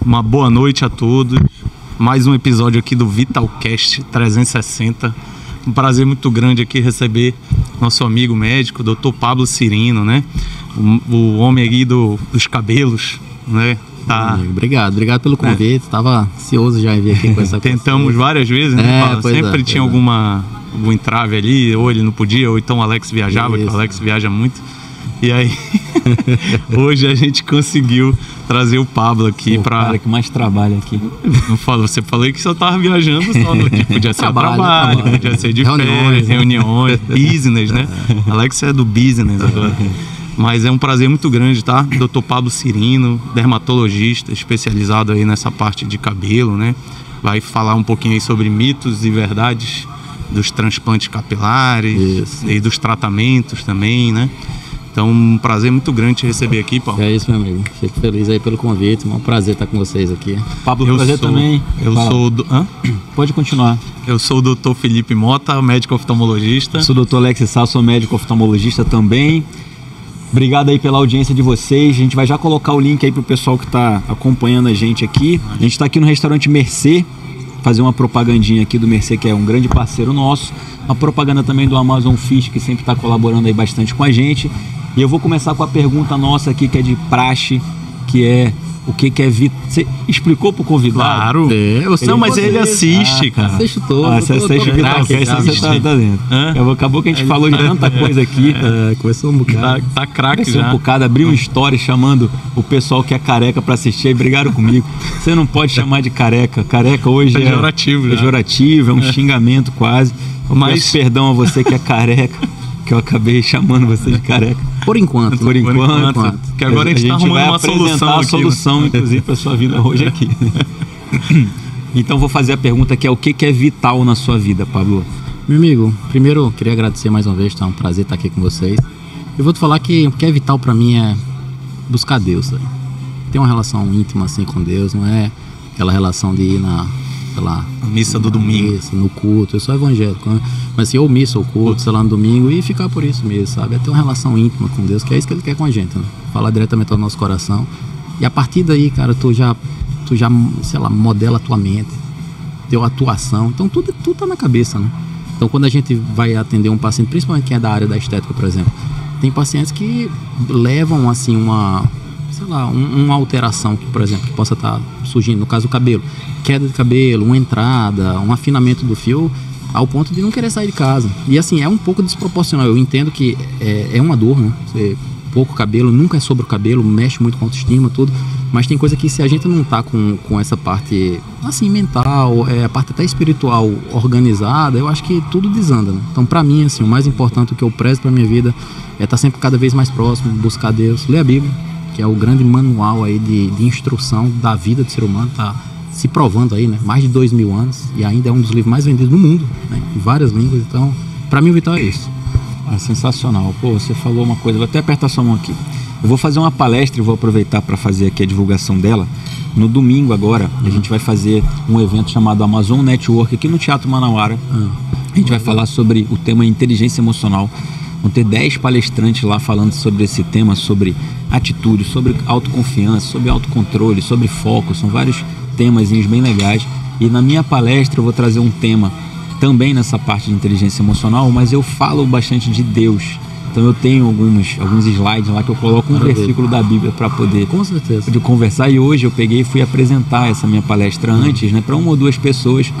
Uma boa noite a todos. Mais um episódio aqui do Vitalcast 360. Um prazer muito grande aqui receber nosso amigo médico, Dr. Pablo Cirino, né? O homem aí dos cabelos, né? Tá. Obrigado pelo convite. Tava ansioso já em vir aqui com essa Tentamos várias vezes, né? Sempre tinha algum entrave ali, ou ele não podia, ou então o Alex viajava, que o Alex viaja muito. E aí, hoje a gente conseguiu trazer o Pablo aqui para. O cara que mais trabalha aqui. Não falou, você falou que só tava viajando só, que podia ser trabalho, podia ser de férias, reuniões, business, né? Alex é do business agora. Mas é um prazer muito grande, tá? Dr. Pablo Cirino, dermatologista, especializado aí nessa parte de cabelo, né? Vai falar um pouquinho aí sobre mitos e verdades dos transplantes capilares e dos tratamentos também, né? Então, um prazer muito grande te receber aqui, Paulo. É isso, meu amigo. Fico feliz aí pelo convite. É um prazer estar com vocês aqui. Pablo, prazer também. Pode continuar. Eu sou o Dr. Felipe Mota, médico oftalmologista. Eu sou o Dr. Alex Sá, sou médico oftalmologista também. Obrigado aí pela audiência de vocês. A gente vai já colocar o link aí pro pessoal que está acompanhando a gente aqui. A gente está aqui no restaurante Mercê. Fazer uma propagandinha aqui do Mercê, que é um grande parceiro nosso. Uma propaganda também do Amazon Fish, que sempre está colaborando aí bastante com a gente. E eu vou começar com a pergunta nossa aqui, que é de praxe, que é o que é Você explicou pro convidado? Claro. Mas ele assiste, cara. Assiste todo. Você assiste o Vitalcast, você tá dentro. Acabou que a gente falou de tanta coisa aqui. Começou um bocado. Tá craque já. Começou um bocado, abriu uma história chamando o pessoal que é careca pra assistir. Aí brigaram comigo. Você não pode chamar de careca. Careca hoje é pejorativo, é um xingamento quase. Mas peço perdão a você que é careca, que eu acabei chamando você de careca. Por enquanto. Que agora a gente está arrumando uma solução aqui. Solução, inclusive, para sua vida hoje aqui. Então, vou fazer a pergunta que é: o que é vital na sua vida, Pablo? Meu amigo, primeiro eu queria agradecer mais uma vez, tá? Um prazer estar aqui com vocês. Eu vou te falar que o que é vital para mim é buscar Deus, sabe? Ter uma relação íntima assim com Deus, não é aquela relação de ir na missa do domingo, no culto. Eu sou evangélico, né? Mas assim, ou missa ou culto, sei lá, no domingo, e ficar por isso mesmo, sabe? É ter uma relação íntima com Deus, que é isso que Ele quer com a gente, né? Falar diretamente ao nosso coração. E a partir daí, cara, tu já, sei lá, modela a tua mente, teu atuação. Então tudo tá na cabeça, né? Então quando a gente vai atender um paciente, principalmente quem é da área da estética, por exemplo, tem pacientes que levam, assim, uma alteração que, por exemplo, que possa estar surgindo, no caso do cabelo, queda de cabelo, uma entrada, um afinamento do fio, ao ponto de não querer sair de casa. E assim, é um pouco desproporcional. Eu entendo que é uma dor, né? Pouco cabelo, nunca é sobre o cabelo, mexe muito com a autoestima, tudo. Mas tem coisa que, se a gente não tá com essa parte, assim, mental, a parte até espiritual organizada, eu acho que tudo desanda, né? Então, pra mim, assim, o mais importante, o que eu prezo pra minha vida é estar sempre cada vez mais próximo, buscar Deus, ler a Bíblia, que é o grande manual aí de instrução da vida do ser humano, tá se provando aí, né? Mais de 2000 anos, e ainda é um dos livros mais vendidos do mundo, né? Em várias línguas. Então, pra mim, o vital é isso. Sensacional. Pô, você falou uma coisa, vou até apertar sua mão aqui. Eu vou fazer uma palestra e vou aproveitar para fazer aqui a divulgação dela. No domingo agora, a gente vai fazer um evento chamado Amazon Network aqui no Teatro Manauara. A gente vai falar sobre o tema inteligência emocional. Vão ter 10 palestrantes lá falando sobre esse tema, sobre atitude, sobre autoconfiança, sobre autocontrole, sobre foco. São vários temazinhos bem legais. E na minha palestra eu vou trazer um tema também nessa parte de inteligência emocional, mas eu falo bastante de Deus. Então eu tenho alguns slides lá que eu coloco um versículo da Bíblia para poder de conversar. E hoje eu peguei e fui apresentar essa minha palestra antes, né, para uma ou duas pessoas,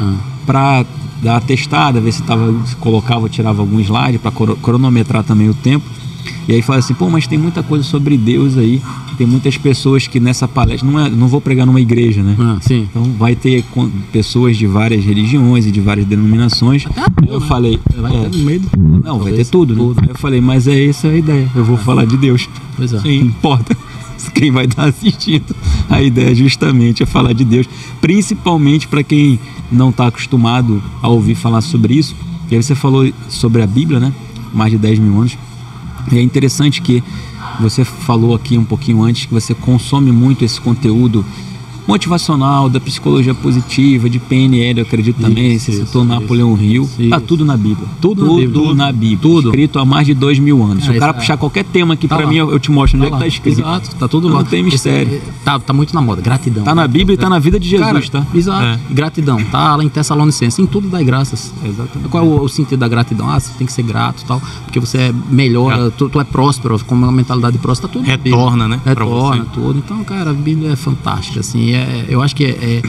para dar a testada, ver se colocava ou tirava algum slide, para cronometrar também o tempo. E aí fala assim: pô, mas tem muita coisa sobre Deus aí, tem muitas pessoas que nessa palestra, não vou pregar numa igreja, né? Sim. Então vai ter pessoas de várias religiões e de várias denominações. Eu falei, vai ter no meio do... Não, vai ter tudo, né? Aí eu falei, mas essa é a ideia, eu vou falar de Deus. Pois é. Não importa quem vai estar assistindo, a ideia justamente é falar de Deus, principalmente para quem não está acostumado a ouvir falar sobre isso. E aí você falou sobre a Bíblia, né? Mais de 10 mil anos. E é interessante que você falou aqui um pouquinho antes que você consome muito esse conteúdo motivacional, da psicologia positiva, de PNL, eu acredito também. Você citou Napoleão Hill. Tá tudo na Bíblia. Tudo na Bíblia. Tudo. Escrito há mais de 2000 anos. Se o cara puxar qualquer tema aqui pra mim, eu te mostro onde é que tá escrito. Exato, tá tudo lá. Não tem mistério. Tá muito na moda, gratidão. Tá na Bíblia e tá na vida de Jesus, tá? Exato. Gratidão. Tá lá em Tessalonicenses. Em tudo dai graças. Exatamente. Qual é o sentido da gratidão? Você tem que ser grato e tal, porque você é melhor, tu é próspero, com uma mentalidade próspera, tá tudo. Retorna, né? Retorna tudo. Então, cara, a Bíblia é fantástica, assim. Eu acho que é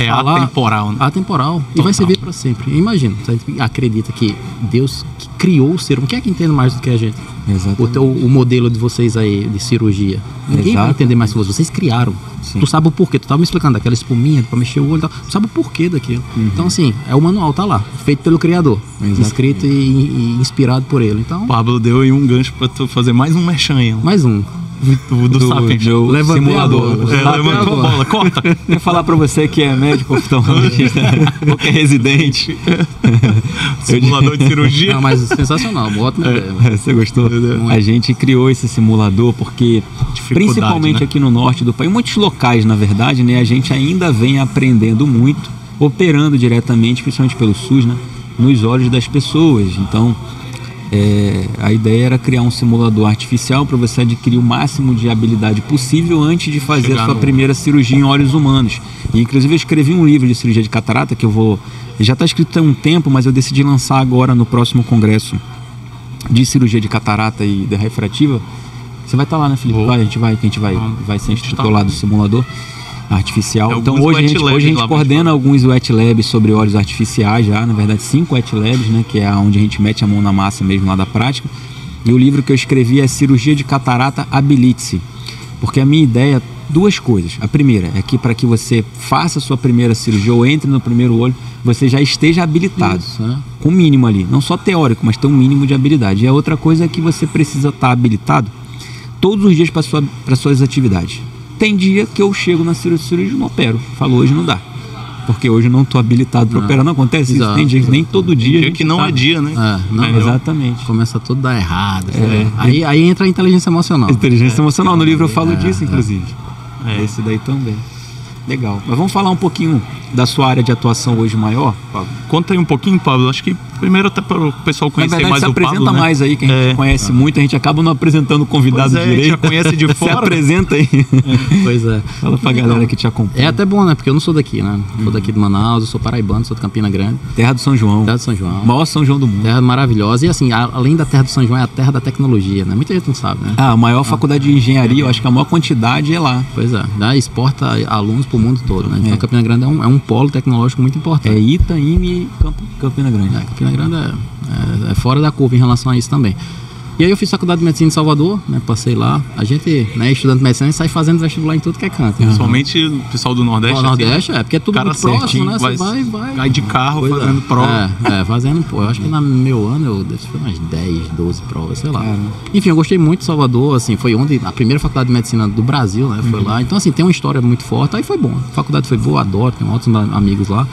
atemporal, né? Atemporal. E vai servir para sempre. Imagina, você acredita que Deus que criou o ser humano, quem é que entende mais do que a gente? Exatamente. O modelo de vocês aí de cirurgia. Ninguém vai entender mais que vocês criaram. Sim. Tu sabe o porquê. Tu tava me explicando daquela espuminha pra mexer o olho e tal. Tu sabe o porquê daquilo. Então, assim, o manual tá lá, feito pelo Criador. Exatamente. Escrito e inspirado por ele. Então, Pablo deu aí um gancho pra tu fazer mais um merchan aí. Mais um. Do Sapiens. Simulador. Levantou a bola, corta. Quero falar pra você que é médico oftalmologista ou que é residente. Simulador de cirurgia. Não, mas sensacional, ótima ideia. Você gostou? A gente criou esse simulador porque, principalmente, né, aqui no norte do país, muitos locais, na verdade, né, a gente ainda vem aprendendo muito, operando diretamente, principalmente pelo SUS, né, nos olhos das pessoas. Então, a ideia era criar um simulador artificial para você adquirir o máximo de habilidade possível antes de fazer a sua primeira cirurgia em olhos humanos. E, inclusive, eu escrevi um livro de cirurgia de catarata que já está escrito há um tempo, mas eu decidi lançar agora no próximo congresso de cirurgia de catarata e de refrativa. Você vai estar lá, né, Felipe? A gente vai ser do lado do simulador artificial. Então hoje a gente coordena alguns wet labs sobre olhos artificiais já, na verdade 5 wet labs, né, que é onde a gente mete a mão na massa mesmo lá da prática. E o livro que eu escrevi é Cirurgia de Catarata Habilite-se, porque a minha ideia, duas coisas. A primeira é que para que você faça a sua primeira cirurgia ou entre no primeiro olho, você já esteja habilitado, com o mínimo ali, não só teórico, mas tem um mínimo de habilidade. E a outra coisa é que você precisa estar habilitado todos os dias para suas atividades. Tem dia que eu chego na cirurgia e não opero. Falo, hoje não dá. Porque hoje eu não estou habilitado para operar. Não acontece isso. Tem dia que nem todo dia. Tem dia que não é dia, né? Exatamente. Começa tudo a dar errado. Aí entra a inteligência emocional. Inteligência emocional. No livro eu falo disso, inclusive. Esse daí também. Legal. Mas vamos falar um pouquinho da sua área de atuação hoje maior, Pablo? Conta aí um pouquinho, Pablo. Acho que primeiro até para o pessoal conhecer mais o Pablo. Você apresenta mais aí, que a gente conhece muito. A gente acaba não apresentando o convidado direito. A gente já conhece de fora. Você apresenta aí. Pois é. Fala pra galera que te acompanha. É até bom, né? Porque eu não sou daqui, né? Sou daqui de Manaus, eu sou paraibano, sou de Campina Grande. Terra do São João. Terra do São João. Maior São João do mundo. Terra maravilhosa. E assim, além da Terra do São João, é a terra da tecnologia, né? Muita gente não sabe, né? A maior faculdade de engenharia, eu acho que a maior quantidade é lá. Pois é. Já exporta alunos pro mundo todo, né? Então Campina Grande é um polo tecnológico muito importante. É Itaim e Campina Grande. Campina Grande é fora da curva em relação a isso também. E aí eu fiz faculdade de medicina em Salvador, né? Passei lá. A gente, né, estudante de medicina, sai fazendo vestibular em tudo que é canto. Principalmente o pessoal do Nordeste. O Nordeste, porque é tudo muito próximo, né? Você vai de carro fazendo prova. Fazendo, eu acho que no meu ano eu fiz umas 10, 12 provas, sei lá. Enfim, eu gostei muito de Salvador, assim, foi onde a primeira faculdade de medicina do Brasil, né? Foi lá. Então, assim, tem uma história muito forte. Aí foi bom. A faculdade foi boa, adoro, tenho ótimos amigos lá.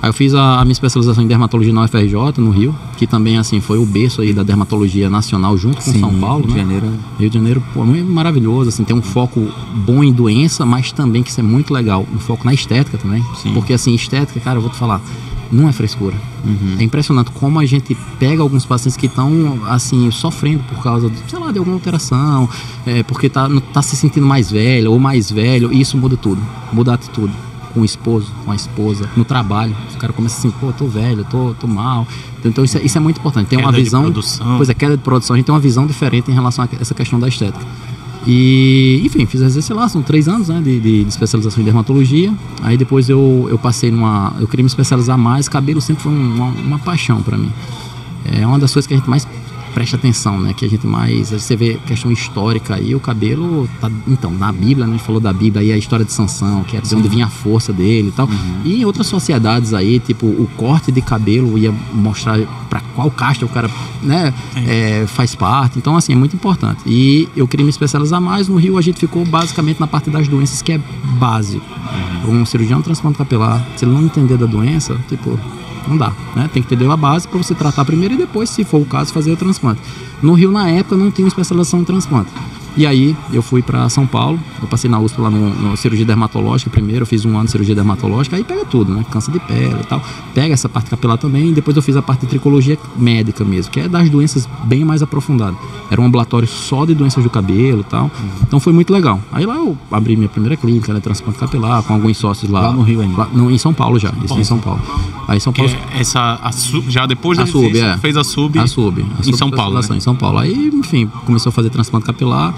Aí eu fiz a minha especialização em dermatologia na UFRJ, no Rio, que também, assim, foi o berço aí da dermatologia nacional junto com São Paulo, Rio de Janeiro. Rio de Janeiro, pô, muito maravilhoso, assim, tem um foco bom em doença, mas também, que isso é muito legal, um foco na estética também. Porque, assim, estética, cara, eu vou te falar, não é frescura. É impressionante como a gente pega alguns pacientes que estão, assim, sofrendo por causa, sei lá, de alguma alteração, porque tá se sentindo mais velho ou mais velho, e isso muda tudo, muda a atitude. Com o esposo, com a esposa, no trabalho. O cara começa assim, pô, tô velho, tô mal. Então isso é muito importante. Tem uma visão. Queda de produção. A gente tem uma visão diferente em relação a essa questão da estética. E, enfim, fiz sei lá, são 3 anos, né, de especialização em dermatologia. Aí depois eu passei eu queria me especializar mais. Cabelo sempre foi uma paixão pra mim. É uma das coisas que a gente mais presta atenção, né? Que a gente mais... Você vê questão histórica aí, o cabelo tá... Então, na Bíblia, né? A gente falou da Bíblia aí, a história de Sansão, que é de onde vinha a força dele e tal. E em outras sociedades aí, tipo, o corte de cabelo ia mostrar pra qual casta o cara, né? Faz parte. Então, assim, é muito importante. E eu queria me especializar mais. No Rio, a gente ficou basicamente na parte das doenças, que é básico. Um cirurgião de transplante capilar, se ele não entender da doença, tipo... Não dá, né? Tem que entender a base para você tratar primeiro e depois, se for o caso, fazer o transplante. No Rio, na época, não tinha especialização em transplante. E aí eu fui para São Paulo, eu passei na USP lá no cirurgia dermatológica primeiro, eu fiz 1 ano de cirurgia dermatológica, aí pega tudo, né? Câncer de pele e tal, pega essa parte capilar também, e depois eu fiz a parte de tricologia médica mesmo, que é das doenças bem mais aprofundada. Era um ambulatório só de doenças do cabelo e tal, então foi muito legal. Aí lá eu abri minha primeira clínica, né? Transplante capilar, com alguns sócios lá. Lá no Rio ainda? Lá, em São Paulo já, isso em São Paulo. Aí São Paulo... já depois da sub, fez a sub em São Paulo, né? Em São Paulo. Aí, enfim, começou a fazer transplante capilar.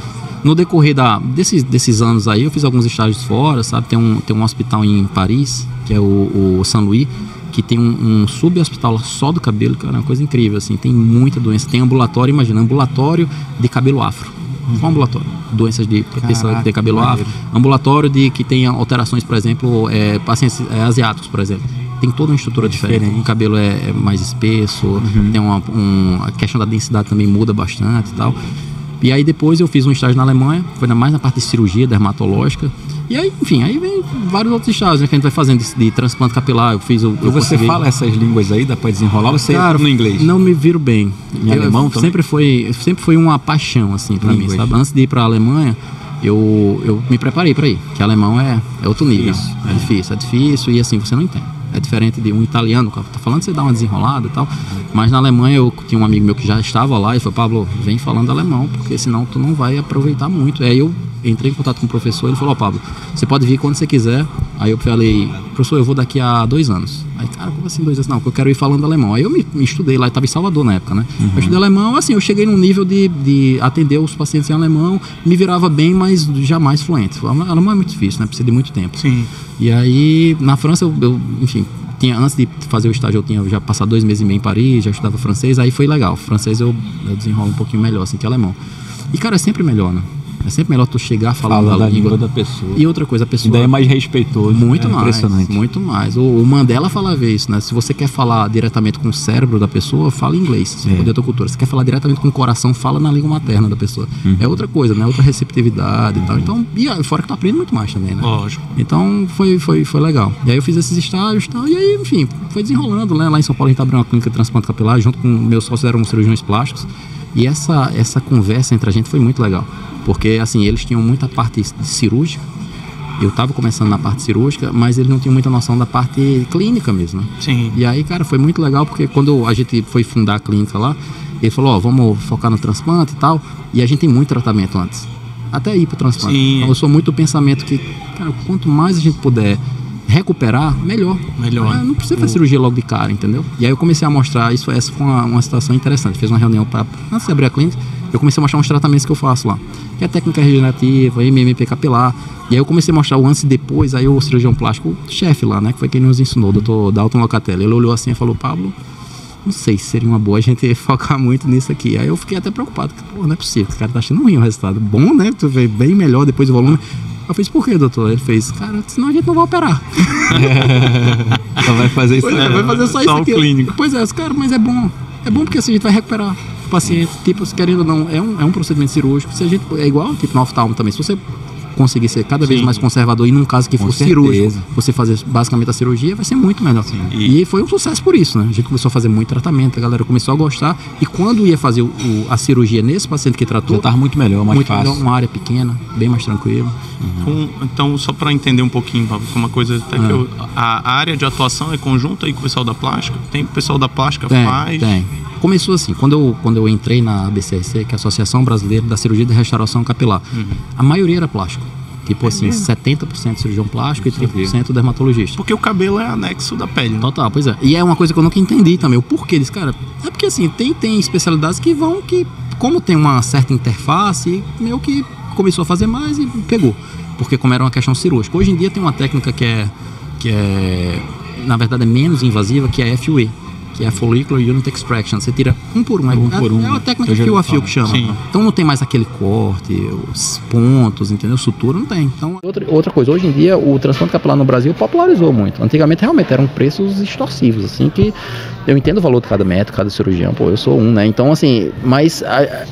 No decorrer desses anos aí, eu fiz alguns estágios fora, sabe? Tem um hospital em Paris, que é o Saint-Louis, que tem um sub-hospital só do cabelo, cara, é uma coisa incrível, assim. Tem muita doença. Tem ambulatório, imagina, ambulatório de cabelo afro. Só ambulatório. Doenças de pessoa que tem cabelo afro. Ambulatório que tem alterações, por exemplo, pacientes asiáticos, por exemplo. Tem toda uma estrutura diferente. O cabelo é mais espesso, tem a questão da densidade também muda bastante e tal. E aí depois eu fiz um estágio na Alemanha, foi mais na parte de cirurgia dermatológica. E aí, enfim, aí vem vários outros estágios, né, que a gente vai fazendo de transplante capilar. Eu fiz e você fala essas línguas aí, dá pra desenrolar? Você cara, no inglês? Não me viro bem. Em alemão também? Sempre foi uma paixão, assim, pra mim, sabe? Antes de ir pra Alemanha, eu me preparei pra ir, que alemão é outro nível. É difícil e assim, você não entende. É diferente de um italiano, tá falando, você dá uma desenrolada e tal. Mas na Alemanha eu tinha um amigo meu que já estava lá e falou: Pablo, vem falando alemão, porque senão tu não vai aproveitar muito. Aí eu entrei em contato com o professor, ele falou: ó, Pablo, você pode vir quando você quiser. Aí eu falei: professor, eu vou daqui a 2 anos. Aí, cara, como assim 2 anos? Não, porque eu quero ir falando alemão. Aí eu me estudei lá, eu estava em Salvador na época, né? Eu estudei alemão, assim, eu cheguei num nível de atender os pacientes em alemão, me virava bem, mas jamais fluente. O alemão é muito difícil, né? Precisa de muito tempo. Sim. E aí, na França, eu enfim, antes de fazer o estágio, eu tinha já passado 2 meses e meio em Paris, já estudava francês, aí foi legal. Francês eu desenrolo um pouquinho melhor, assim, que alemão. E, cara, é sempre melhor, né? É sempre melhor tu chegar falando da língua da pessoa. E outra coisa, a pessoa... Ainda é mais respeitoso. Muito mais. Impressionante. Muito mais. O Mandela falava isso, né? Se você quer falar diretamente com o cérebro da pessoa, fala em inglês, se for de outra cultura. Se quer falar diretamente com o coração, fala na língua materna da pessoa. É outra coisa, né? Outra receptividade e tal. Então, e fora que tu aprende muito mais também, né? Lógico. Então, foi legal. E aí eu fiz esses estágios e tal. E aí, enfim, foi desenrolando, né? Lá em São Paulo a gente abriu uma clínica de transplante capilar, junto com meus sócios, eram cirurgiões plásticos. E essa conversa entre a gente foi muito legal. Porque, assim, eles tinham muita parte cirúrgica. Eu estava começando na parte cirúrgica, mas eles não tinham muita noção da parte clínica mesmo, né? Sim. E aí, cara, foi muito legal, porque quando a gente foi fundar a clínica lá, ele falou, ó, vamos focar no transplante e tal. E a gente tem muito tratamento antes. Até ir pro transplante. Sim. Então, eu sou muito do pensamento que, cara, quanto mais a gente puder recuperar, melhor. Não precisa fazer cirurgia logo de cara, entendeu? E aí eu comecei a mostrar, essa foi uma situação interessante. Fiz uma reunião antes de abrir a clínica, eu comecei a mostrar uns tratamentos que eu faço lá, que é técnica regenerativa, MMP capilar. E aí eu comecei a mostrar o antes e depois. Aí o cirurgião plástico, o chefe lá, né, que foi quem nos ensinou, o doutor Dalton Locatelli, ele olhou assim e falou: Pablo, não sei se seria uma boa a gente focar muito nisso aqui. Aí eu fiquei até preocupado, pô, não é possível, o cara tá achando ruim o resultado. Bom, né, tu vê bem melhor depois do volume. Eu fiz, por quê, doutor? Ele fez, cara, senão a gente não vai operar. Só vai fazer isso. Vai fazer só isso aqui. Clínico. Pois é, cara, mas é bom. É bom porque assim, a gente vai recuperar o paciente. Tipo, querendo ou não, é um procedimento cirúrgico. Se a gente, é igual, tipo, no oftalmo também. Se você conseguir ser cada vez mais conservador e num caso que for cirúrgico, você fazer basicamente a cirurgia, vai ser muito melhor. E foi um sucesso por isso, né? A gente começou a fazer muito tratamento, a galera começou a gostar, e quando ia fazer a cirurgia nesse paciente que tratou, já estava muito melhor, mais fácil. Melhor, uma área pequena, bem mais tranquilo. Então, só para entender um pouquinho, Pablo, uma coisa até que a área de atuação é conjunta aí com o pessoal da plástica? Tem o pessoal da plástica faz? Tem. Começou assim, quando eu entrei na ABCRC, que é a Associação Brasileira da Cirurgia de Restauração Capilar, a maioria era plástico. Tipo assim, 70% cirurgião plástico e 30% dermatologista. Porque o cabelo é anexo da pele, né? Total, pois é. E é uma coisa que eu nunca entendi também, o porquê disso, cara. É porque assim, tem especialidades que como tem uma certa interface, meio que começou a fazer mais e pegou. Porque como era uma questão cirúrgica. Hoje em dia tem uma técnica que é na verdade é menos invasiva, que é a FUE, que é a Follicular Unit Extraction. Você tira um por um. É uma técnica fio a fio que chama. Sim. Então não tem mais aquele corte, os pontos, entendeu? Sutura não tem. Então, outra coisa, hoje em dia o transplante capilar no Brasil popularizou muito. Antigamente realmente eram preços extorsivos, assim, que eu entendo o valor de cada médico, cada cirurgião, pô, eu sou um, né? Então assim, mas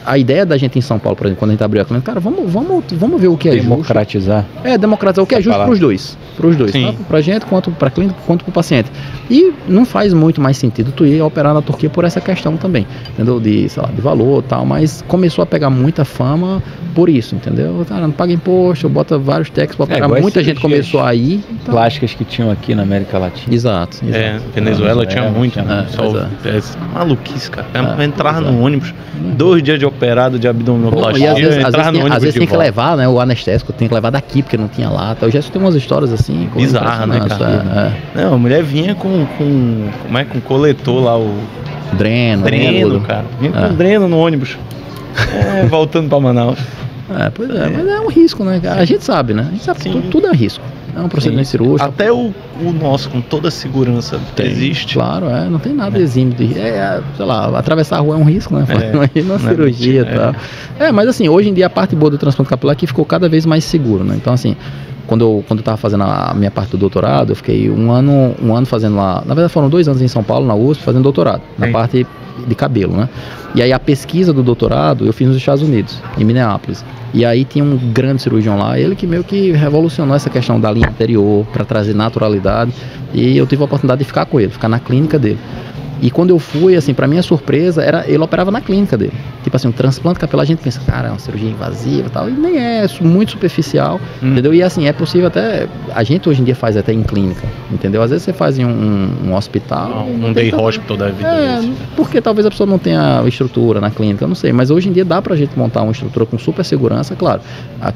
a ideia da gente em São Paulo, por exemplo, quando a gente abriu a clínica, cara, vamos ver o que é democratizar. Justo. Democratizar o que é justo para os dois. Para os dois, tá? Pra gente, quanto pra clínica, quanto pro paciente. E não faz muito mais sentido tu ia operar na Turquia por essa questão também, entendeu? De, sei lá, de valor e tal, mas começou a pegar muita fama por isso, entendeu? Cara, não paga imposto, bota vários taxas pra operar, muita gente começou a ir. Então... plásticas que tinham aqui na América Latina. Exato. Venezuela tinha muito, né? Maluquice, cara. Entrar no ônibus, 2 dias de operado de abdominoplastia, às vezes tem que levar, né, o anestésico, tem que levar daqui, porque não tinha lá. Eu já tem umas histórias assim. Bizarra, né, cara? Não, a mulher vinha com coletor lá, o... Dreno, cara. Vinha com dreno no ônibus. Voltando pra Manaus. Pois é, mas é um risco, né, cara? A gente sabe, né? A gente sabe que tudo é risco. É um procedimento cirúrgico. Até o nosso, com toda a segurança, existe. Claro, não tem nada exímio de... sei lá, atravessar a rua é um risco, né? Imagina uma cirurgia e tal. Mas assim, hoje em dia a parte boa do transplante capilar aqui ficou cada vez mais seguro, né? Então assim, quando eu tava fazendo a minha parte do doutorado, eu fiquei um ano fazendo lá... Na verdade foram 2 anos em São Paulo, na USP, fazendo doutorado. Na parte de cabelo, né? E aí a pesquisa do doutorado eu fiz nos Estados Unidos, em Minneapolis. E aí tinha um grande cirurgião lá, ele que meio que revolucionou essa questão da linha anterior para trazer naturalidade. E eu tive a oportunidade de ficar com ele, ficar na clínica dele. E quando eu fui, assim, pra minha surpresa, ele operava na clínica dele. Tipo assim, um transplante capilar, a gente pensa, cara, é uma cirurgia invasiva e tal, e nem é muito superficial, entendeu? E assim, é possível até, a gente hoje em dia faz até em clínica, entendeu? Às vezes você faz em um hospital. Um day hospital da vida. Porque talvez a pessoa não tenha estrutura na clínica, eu não sei, mas hoje em dia dá pra gente montar uma estrutura com super segurança, claro.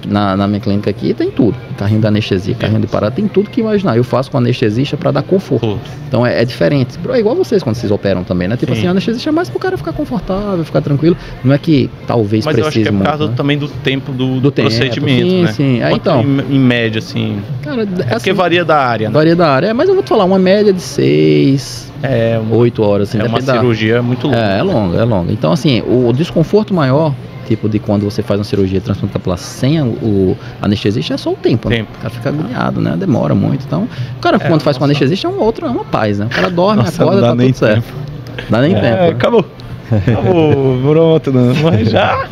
Na minha clínica aqui tem tudo, carrinho de anestesia, carrinho de parada, tem tudo que imaginar. Eu faço com anestesista pra dar conforto. Então é diferente. É igual vocês quando vocês operam também, né? Tipo assim, a anestesista é mais pro cara ficar confortável, ficar tranquilo. Não é que talvez mas precise muito. Mas eu acho que é por causa também do tempo do procedimento, né? Sim. Então, em média, assim... Cara, porque varia da área, né? Varia da área. Mas eu vou te falar, uma média de 6, 8 horas. Assim, uma cirurgia muito longa. É longa. Então, assim, o desconforto maior, tipo de quando você faz uma cirurgia de transplante capilar sem o anestesista, é só o tempo. Né? O cara fica agoniado, né? Demora muito. Então, o cara quando faz com anestesista é uma paz, né? O cara dorme, acorda, tá tudo certo. Dá nem tempo. Acabou, pronto, não. Mas já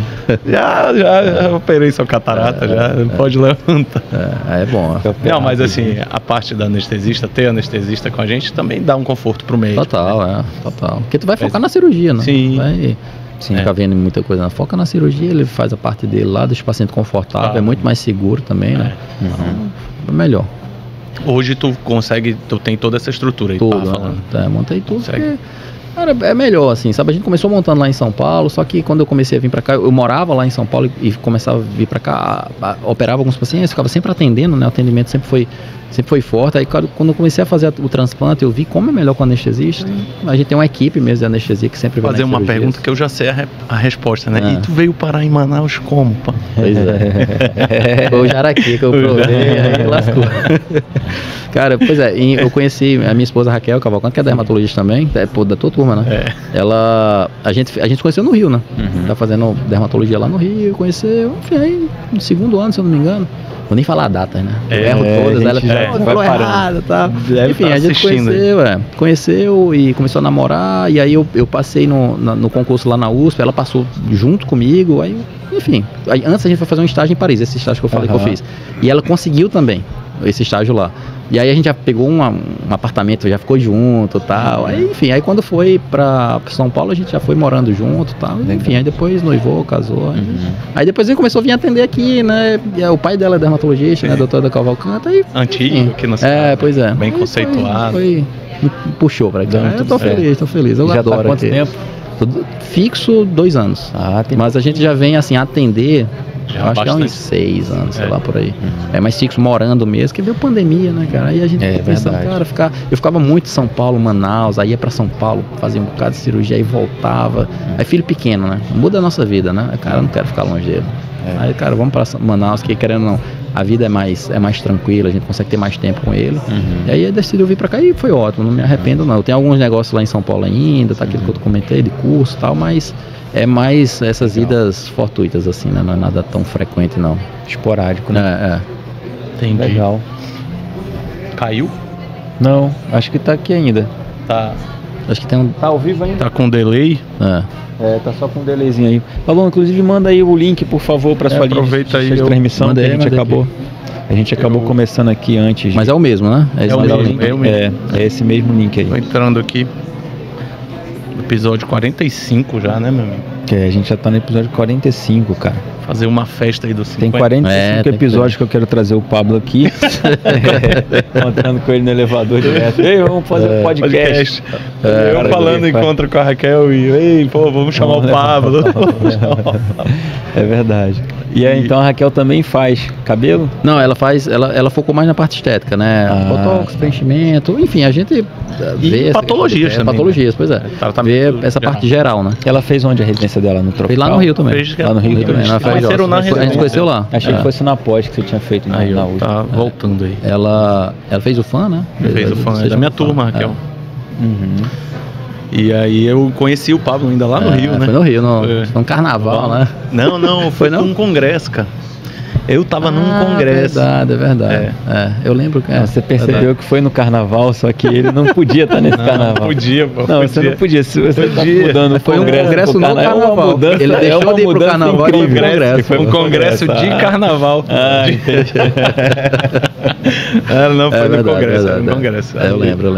operei sua catarata, já pode levantar. É bom. Não, mas assim, a parte da anestesista, ter anestesista com a gente também dá um conforto pro médico. Total. Porque tu vai focar na cirurgia, né? Sim. Ficar vendo muita coisa. Foca na cirurgia, ele faz a parte dele lá, deixa o paciente confortável, é muito mais seguro também, né? Então, é melhor. Hoje tu tem toda essa estrutura aí. Tudo, montei tudo. Cara, é melhor, assim, sabe? A gente começou montando lá em São Paulo, só que quando eu comecei a vir pra cá, eu morava lá em São Paulo e começava a vir pra cá, operava alguns pacientes, ficava sempre atendendo, né? O atendimento sempre foi forte. Aí quando eu comecei a fazer o transplante, eu vi como é melhor com o anestesista. A gente tem uma equipe mesmo de anestesia que sempre vai fazer uma pergunta que eu já sei a resposta, né? E tu veio parar em Manaus como, pá? Pois foi o jaraqui que eu provei, aí lascou. Cara, pois eu conheci a minha esposa Raquel Cavalcante, que é dermatologista também, da tua turma, né? A gente se conheceu no Rio, né? Tá fazendo dermatologia lá no Rio, conheceu, enfim, aí no 2º ano, se eu não me engano. Vou nem falar a data, né? Eu erro todas, ela falou errado, tá? Enfim, a gente conheceu e começou a namorar, e aí eu passei no concurso lá na USP, ela passou junto comigo, aí, enfim. Aí, antes a gente foi fazer um estágio em Paris, esse estágio que eu falei que eu fiz. E ela conseguiu também esse estágio lá. E aí a gente já pegou um apartamento, já ficou junto e tal. Aí, enfim, aí quando foi pra São Paulo, a gente já foi morando junto e tal. Enfim, aí depois noivou, casou. Aí depois ele começou a vir atender aqui, né? E o pai dela é dermatologista, né? Doutor da Cavalcante. Aí, antigo, aqui na cidade. Pois é. Bem conceituado. Me puxou pra cá. Eu tô feliz. Eu já adoro. Tá há quanto tempo? Fixo 2 anos. Mas a gente já vem assim atender. Eu acho que há uns 6 anos, sei lá, por aí. É mais fixo, morando mesmo, que veio pandemia, né, cara? Aí a gente pensando, cara, eu ficava muito em São Paulo, Manaus, aí ia pra São Paulo, fazia um bocado de cirurgia e voltava. Aí filho pequeno, né? Muda a nossa vida, né? Cara, eu não quero ficar longe dele. Aí, cara, vamos pra Manaus, que querendo ou não, a vida é mais tranquila, a gente consegue ter mais tempo com ele. E aí eu decidi vir pra cá e foi ótimo, não me arrependo não. Eu tenho alguns negócios lá em São Paulo ainda, tá aquilo que eu comentei, de curso e tal, mas é mais essas idas fortuitas, assim, né? Não é nada tão frequente, não. Esporádico, né? Entendi. Legal. Caiu? Não, acho que tá aqui ainda. Tá. Acho que tem um... Tá ao vivo ainda? Tá com delay? Tá só com um delayzinho aí. Falou, inclusive manda aí o link, por favor, pra sua linha de transmissão, que a gente acabou começando aqui antes. Mas é o mesmo, né? É esse mesmo link aí. É esse mesmo link aí. Tô entrando aqui. Episódio 45 já, né, meu amigo? A gente já tá no episódio 45, cara. Fazer uma festa aí do 50. Tem 45 episódios que eu quero trazer o Pablo aqui. Encontrando com ele no elevador direto. Ei, vamos fazer um podcast. Eu falando encontro com a Raquel e ei, pô, vamos chamar o Pablo. É verdade. E aí, então a Raquel também faz cabelo? Não, ela focou mais na parte estética, né? Botox, preenchimento, enfim, a gente vê patologias também. Patologias, né? Pois é. Vê essa parte geral, né? Ela fez onde a residência dela? No Tropical? Fez lá no Rio também. Lá no Rio também. A gente conheceu lá. Achei que fosse na pós que você tinha feito na última. Tá voltando aí. Ela fez o fã, né? Fez o fã, é da minha turma, Raquel. E aí eu conheci o Pablo ainda lá no Rio, né? Foi no Rio, num carnaval, né? Não, foi num congresso, cara. Eu tava num congresso. É verdade. Eu lembro que você percebeu que foi no carnaval, só que ele não podia estar nesse carnaval. Não podia, pô. Não, você não podia. Se você tá mudando foi um congresso no carnaval. Ele deixou de ir pro carnaval. Foi um congresso de carnaval. Entendi. Não, foi no congresso. Foi no congresso. Eu lembro.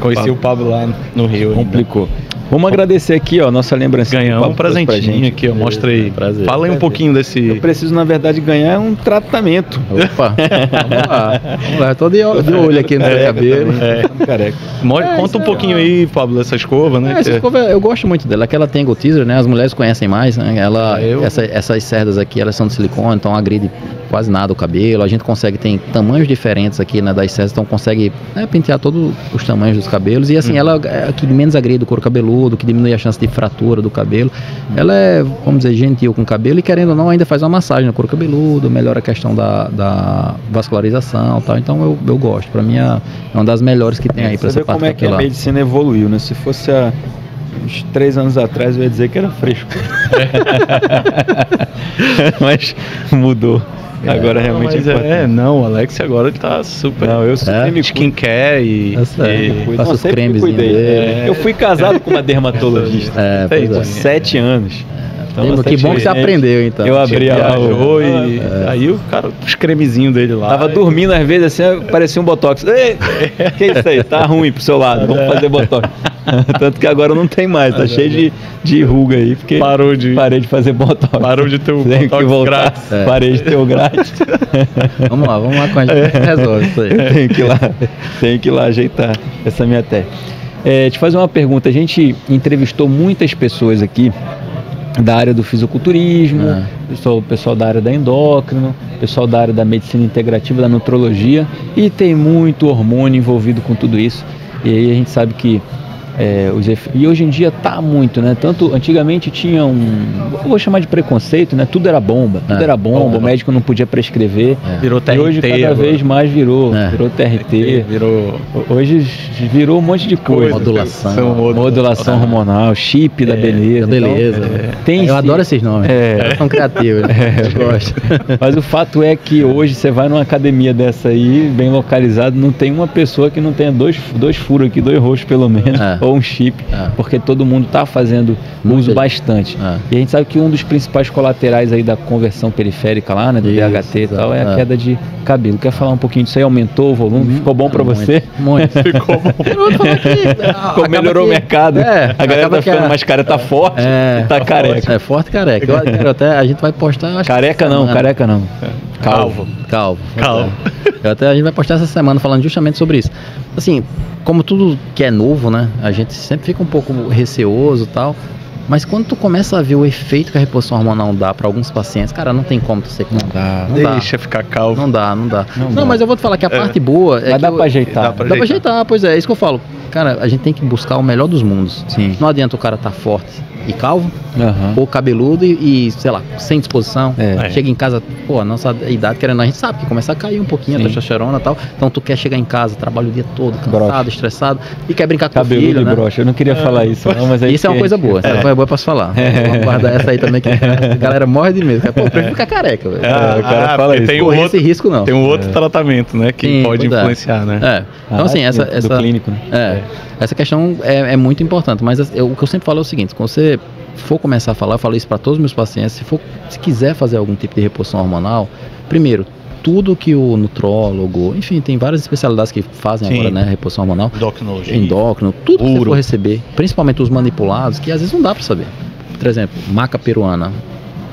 Conheci o Pablo lá no Rio. Complicou. Vamos agradecer aqui, ó, nossa lembrancinha. Ganhar um presentinho aqui, ó. Mostra aí. Prazer. Fala aí um pouquinho desse. Eu preciso, na verdade, ganhar um tratamento. Opa, vamos lá. Eu tô de olho aqui no seu cabelo. Careca. Conta um pouquinho aí, Pablo, dessa escova, né? Essa escova, eu gosto muito dela. Aquela Tangle Teaser, né? As mulheres conhecem mais, né? Essas cerdas aqui, elas são de silicone, então agride quase nada o cabelo. A gente tem tamanhos diferentes aqui, né, das cerdas, então consegue pentear todos os tamanhos dos cabelos. E assim, ela é a que menos agride o couro cabeludo, que diminui a chance de fratura do cabelo. Ela é, vamos dizer, gentil com o cabelo e, querendo ou não, ainda faz uma massagem no couro cabeludo, melhora a questão da vascularização e tal. Então eu gosto. Pra mim é uma das melhores que tem aí pra essa parte capilar. Como é que a medicina evoluiu, né? Se fosse uns 3 anos atrás eu ia dizer que era fresco. Mas mudou. Agora realmente o Alex agora ele tá super. Não, eu sempre me skincare e faço os cremes. Eu fui casado com uma dermatologista. 7 anos. Então, que bom que você aprendeu, então. Eu abri aí o cara, os cremezinhos dele lá. Tava dormindo às vezes assim, parecia um botox. Ei, que isso aí? Tá ruim pro seu lado, vamos fazer botox. Tanto que agora não tem mais, tá cheio de ruga aí, porque parei de fazer botox. Parou de ter o botox grátis. Parei de ter o grátis. Vamos lá com a gente, resolve isso aí. Tenho que ir lá ajeitar essa minha técnica. Te fazer uma pergunta, a gente entrevistou muitas pessoas aqui da área do fisiculturismo, pessoal da área da endócrino, pessoal da área da medicina integrativa, da nutrologia, e tem muito hormônio envolvido com tudo isso. E aí a gente sabe que e hoje em dia tá muito, né? Tanto antigamente tinha eu vou chamar de preconceito, né? Tudo era bomba, o médico não podia prescrer. Virou TRT. E hoje cada vez mais virou TRT. Hoje virou um monte de coisa. Modulação hormonal, chip da beleza. Eu adoro esses nomes. São criativos. Eu gosto. Mas o fato é que hoje você vai numa academia dessa aí, bem localizado, não tem uma pessoa que não tenha dois furos aqui, 2 roxos pelo menos. Ou um chip, porque todo mundo está fazendo uso bastante. E a gente sabe que um dos principais colaterais aí da conversão periférica lá, né, do DHT e tal, é a queda de cabelo. Quer falar um pouquinho disso aí? Aumentou o volume? Ficou bom para você? Muito. Ficou bom. Melhorou o mercado. A galera tá ficando mais cara, tá forte e tá careca. É forte e careca. A gente vai postar... Careca não. Calvo. A gente vai postar essa semana falando justamente sobre isso. Assim, como tudo que é novo, né? A gente sempre fica um pouco receoso e tal. Mas quando tu começa a ver o efeito que a reposição hormonal dá para alguns pacientes, cara, não tem como tu ser que não dá. Deixa ficar calvo. Não dá. Não, mas eu vou te falar que a parte boa é que dá pra ajeitar. Dá pra ajeitar, pois é isso que eu falo. Cara, a gente tem que buscar o melhor dos mundos. Sim. Não adianta o cara estar forte e calvo, ou cabeludo e, sei lá, sem disposição. Chega em casa, a nossa idade, querendo, a gente sabe que começa a cair um pouquinho a testosterona e tal. Então tu quer chegar em casa, trabalha o dia todo, cansado, estressado, e quer brincar com o filho, né? Broxa. Eu não queria falar isso, não, mas isso é uma coisa boa. Essa é uma coisa boa pra se falar. Vamos guardar essa aí também, que a galera morre de medo. Pô, prefiro ficar careca, velho. O cara fala isso. Tem esse risco não. Tem um outro tratamento, né, que pode influenciar, né? Então assim, essa do clínico, né? Essa questão é muito importante, mas o que eu sempre falo é o seguinte: quando você for começar a falar, eu falo isso para todos os meus pacientes, se quiser fazer algum tipo de reposição hormonal, primeiro, tudo que o nutrólogo, enfim, tem várias especialidades que fazem agora, né, reposição hormonal, endócrino, tudo que você for receber, principalmente os manipulados, que às vezes não dá para saber. Por exemplo, maca peruana,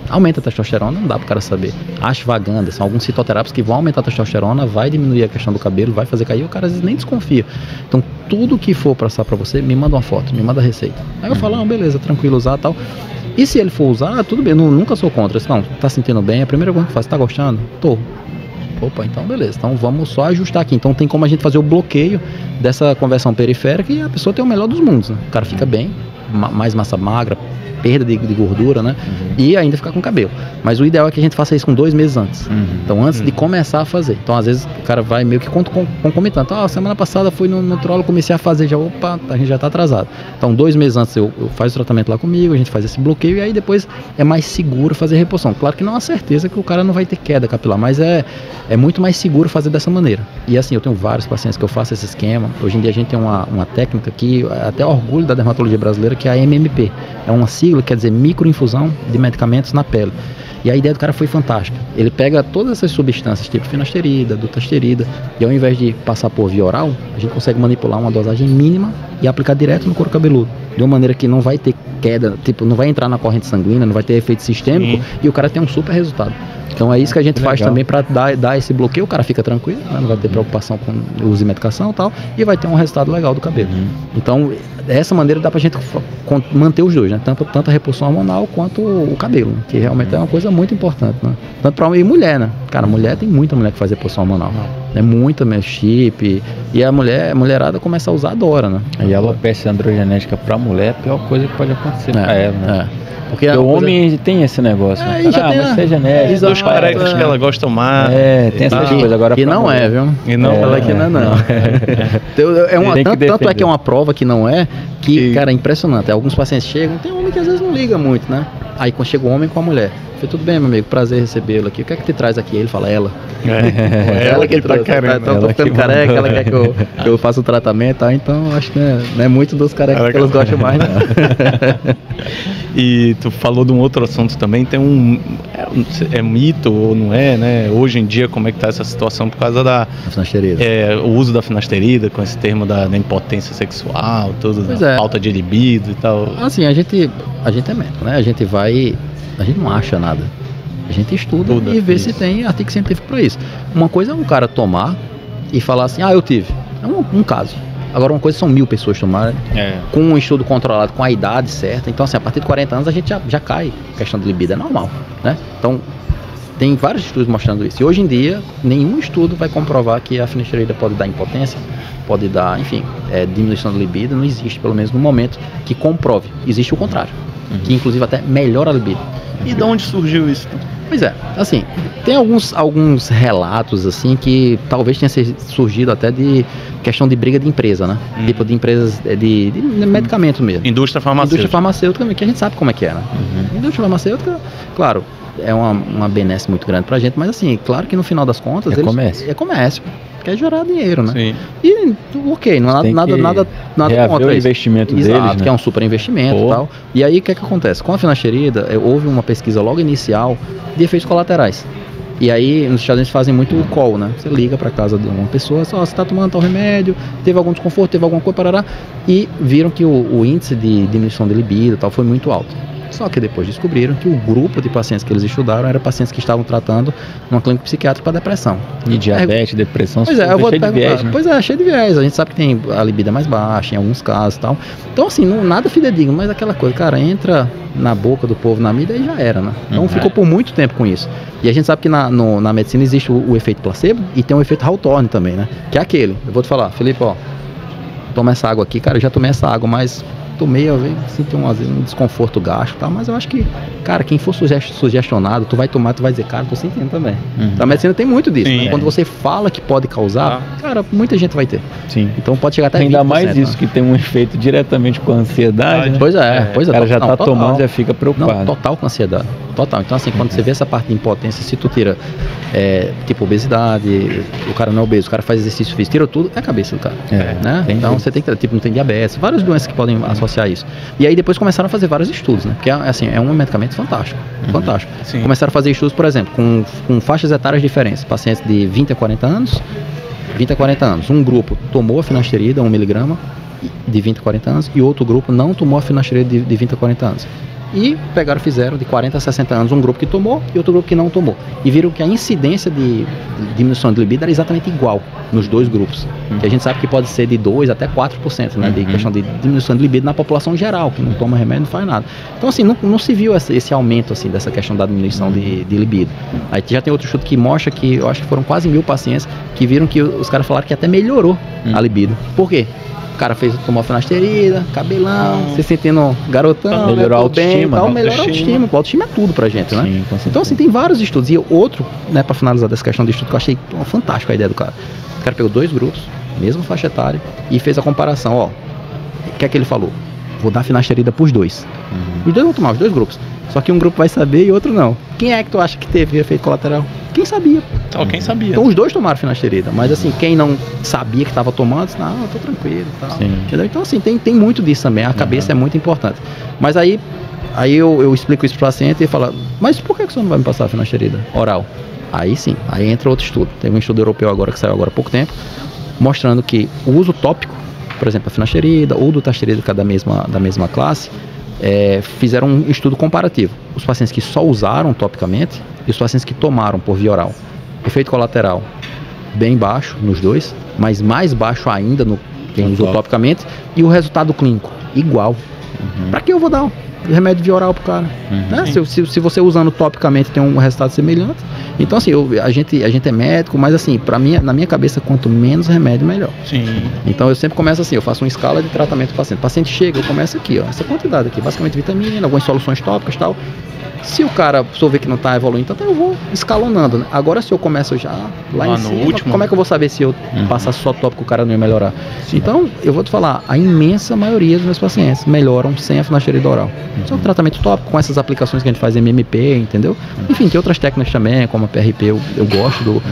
aumenta a testosterona, não dá para o cara saber. Ashwagandha, são alguns citoterápicos que vão aumentar a testosterona, vai diminuir a questão do cabelo, vai fazer cair, o cara às vezes nem desconfia. Então, tudo que for passar para você, me manda uma foto, me manda a receita. Aí eu falo, beleza, tranquilo usar e tal. E se ele for usar, tudo bem, nunca sou contra. Não, tá sentindo bem, a primeira coisa que eu faço, tá gostando? Tô. Opa, então beleza, então vamos só ajustar aqui. Então tem como a gente fazer o bloqueio dessa conversão periférica e a pessoa tem o melhor dos mundos, né? O cara fica bem, mais massa magra, perda de gordura, né? E ainda ficar com cabelo. Mas o ideal é que a gente faça isso com 2 meses antes. Então, antes de começar a fazer. Então, às vezes, o cara vai meio que concomitante. Semana passada fui no nutrólogo, comecei a fazer, a gente já tá atrasado. Então, 2 meses antes eu faço o tratamento lá comigo, a gente faz esse bloqueio e aí depois é mais seguro fazer a reposição. Claro que não é certeza que o cara não vai ter queda capilar, mas é muito mais seguro fazer dessa maneira. E assim, eu tenho vários pacientes que eu faço esse esquema. Hoje em dia a gente tem uma técnica que até orgulho da dermatologia brasileira, que é a MMP. É uma sigla, quer dizer microinfusão de medicamentos na pele. E a ideia do cara foi fantástica. Ele pega todas essas substâncias, tipo finasterida, dutasterida, e ao invés de passar por via oral, a gente consegue manipular uma dosagem mínima e aplicar direto no couro cabeludo. De uma maneira que não vai ter queda, tipo, não vai entrar na corrente sanguínea, não vai ter efeito sistêmico, e o cara tem um super resultado. Então é isso que a gente faz também para dar esse bloqueio, o cara fica tranquilo, né? Não vai ter preocupação com o uso de medicação e tal, e vai ter um resultado legal do cabelo. Então, dessa maneira dá pra gente manter os dois, né? Tanto a reposição hormonal quanto o cabelo, que realmente é uma coisa muito importante, né? Tanto para homem e mulher, né? Cara, mulher tem muita mulher que faz reposição hormonal. É muita chip, e a mulherada começa a usar, adora, né? E a alopecia androgenética pra mulher é a pior coisa que pode acontecer pra ela, né? Porque o homem tem esse negócio, né? Mas seja genético. Os carecas que ela gosta mais. Tem essas coisas agora. Que não mulher. Viu? E não ela que não. Tanto é que é uma prova que não é, que, cara, é impressionante. Alguns pacientes chegam, tem homem que às vezes não liga muito, né? Aí quando chega o homem com a mulher, falei, tudo bem, meu amigo, prazer recebê-lo aqui. O que é que te traz aqui? Ele fala, ela. Ela que tá querendo. Então, tô ficando careca, ela quer que eu faça o tratamento, tá? Então acho que não é muito dos carecas que elas gostam mais, não. E tu falou de um outro assunto também, tem é mito ou não é, né? Hoje em dia, como é que tá essa situação por causa da finasterida. O uso da finasterida, com esse termo da impotência sexual, tudo, falta de libido e tal. Assim, a gente é médico, né? A gente não acha nada. A gente estuda e vê se tem artigo científico para isso. Uma coisa é um cara tomar e falar assim, eu tive. É um caso. Agora, uma coisa são 1000 pessoas tomarem, com um estudo controlado, com a idade certa. Então, assim, a partir de 40 anos a gente já cai. A questão de libido é normal, né? Então, tem vários estudos mostrando isso. E hoje em dia, nenhum estudo vai comprovar que a finasterida pode dar impotência, pode dar, enfim, diminuição da libido. Não existe, pelo menos no momento, que comprove. Existe o contrário, que inclusive até melhora a libido. E de onde surgiu isso? Pois é, assim, tem alguns relatos, assim, que talvez tenha surgido até de questão de briga de empresa, né? Tipo de empresas de medicamento mesmo. Indústria farmacêutica, que a gente sabe como é que é, né? Indústria farmacêutica, claro, é uma benesse muito grande pra gente, mas assim, claro que no final das contas... comércio. É comércio. Quer gerar dinheiro, né? Sim. E ok, não há nada contra o investimento deles, né? Que é um super investimento e tal. E aí o que acontece? Com a finasterida, houve uma pesquisa logo inicial de efeitos colaterais. E aí nos Estados Unidos fazem muito o call, né? Você liga para casa de uma pessoa, você está tomando tal remédio, teve algum desconforto, teve alguma coisa, parará, e viram que o índice de diminuição de libido e tal foi muito alto. Só que depois descobriram que o grupo de pacientes que eles estudaram era pacientes que estavam tratando numa clínica psiquiátrica para depressão. E diabetes, depressão, pois eu vou te perguntar. Viés, né? Pois é, cheio de viés. A gente sabe que tem a libido mais baixa em alguns casos e tal. Então, assim, nada fidedigno, mas aquela coisa, cara, entra na boca do povo na mídia e já era, né? Então ficou por muito tempo com isso. E a gente sabe que na medicina existe o efeito placebo e tem o efeito Hawthorne também, né? Que é aquele. Eu vou te falar, Felipe, toma essa água aqui, cara, eu já tomei essa água, mas tomei, eu sinto um desconforto gasto e tal, mas eu acho que, cara, quem for sugestionado, tu vai tomar, tu vai dizer, cara, tô sentindo também. Então a medicina tem muito disso, né? Quando você fala que pode causar, cara, muita gente vai ter. Sim. Então pode chegar até 20%. Ainda mais isso, que tem um efeito diretamente com a ansiedade, né? Pois é. O cara já tá tomando, já fica preocupado. Não, total com ansiedade. Total. Então, assim, quando você vê essa parte de impotência, se tu tira, tipo, obesidade, o cara não é obeso, o cara faz exercício físico, tira tudo, é a cabeça do cara. Né? Então, você tem que, tipo, não tem diabetes, várias doenças que podem associar associar isso. E aí depois começaram a fazer vários estudos, né? Porque assim, é um medicamento fantástico, fantástico. Sim. Começaram a fazer estudos, por exemplo, com faixas etárias diferentes, pacientes de 20 a 40 anos, um grupo tomou a finasterida, 1 mg de 20 a 40 anos, e outro grupo não tomou a finasterida de 20 a 40 anos. E pegaram, fizeram de 40 a 60 anos um grupo que tomou e outro grupo que não tomou. E viram que a incidência de diminuição de libido era exatamente igual nos dois grupos. Que a gente sabe que pode ser de 2% até 4%, né, de questão de diminuição de libido na população geral, que não toma remédio, não faz nada. Então, assim, não se viu esse aumento, assim, dessa questão da diminuição de libido. Aí já tem outro estudo que mostra que, eu acho que foram quase 1.000 pacientes que viram que os caras falaram que até melhorou a libido. Por quê? O cara tomou finasterida, cabelão, se sentindo garotão, melhorou a autoestima, tal, melhora a autoestima. A autoestima é tudo pra gente, né? Sim, então, assim, tem vários estudos. E outro, né, pra finalizar dessa questão de estudo, que eu achei fantástico a ideia do cara. O cara pegou 2 grupos, mesma faixa etária, e fez a comparação, ó. O que é que ele falou? Vou dar finasterida pros 2. Os 2 vão tomar, os 2 grupos. Só que um grupo vai saber e outro não. Quem é que tu acha que teve efeito colateral? Quem sabia? Quem sabia. Então os 2 tomaram finasterida, mas assim, quem não sabia que estava tomando, disse, não, eu tô tranquilo e tal. Entendeu? Então assim, tem muito disso também, a cabeça é muito importante. Mas aí eu explico isso pro paciente e ele fala, mas por que você não vai me passar a finasterida oral? Aí sim, aí entra outro estudo. Tem um estudo europeu agora que saiu agora há pouco tempo, mostrando que o uso tópico, por exemplo, a finasterida ou do tasterida, que é da mesma classe, fizeram um estudo comparativo. Os pacientes que só usaram topicamente e os pacientes que tomaram por via oral. Efeito colateral bem baixo nos dois, mas mais baixo ainda no quem usou topicamente, e o resultado clínico igual. Para que eu vou dar remédio via oral pro cara? Né? Se você usando topicamente tem um resultado semelhante. Então assim, a gente é médico, mas assim, na minha cabeça, quanto menos remédio, melhor. Sim. Então eu sempre começo assim, eu faço uma escala de tratamento do paciente. O paciente chega, eu começo aqui, ó, essa quantidade aqui, basicamente vitamina, algumas soluções tópicas e tal. Se o cara ver que não está evoluindo, então eu vou escalonando, né? Agora se eu começo já lá em cima, último, como é que eu vou saber se eu passar só tópico o cara não ia melhorar? Sim. Então, eu vou te falar, a imensa maioria dos meus pacientes melhoram sem a finasterida oral. Só o tratamento tópico, com essas aplicações que a gente faz MMP, entendeu? Enfim, tem outras técnicas também, como a PRP, eu gosto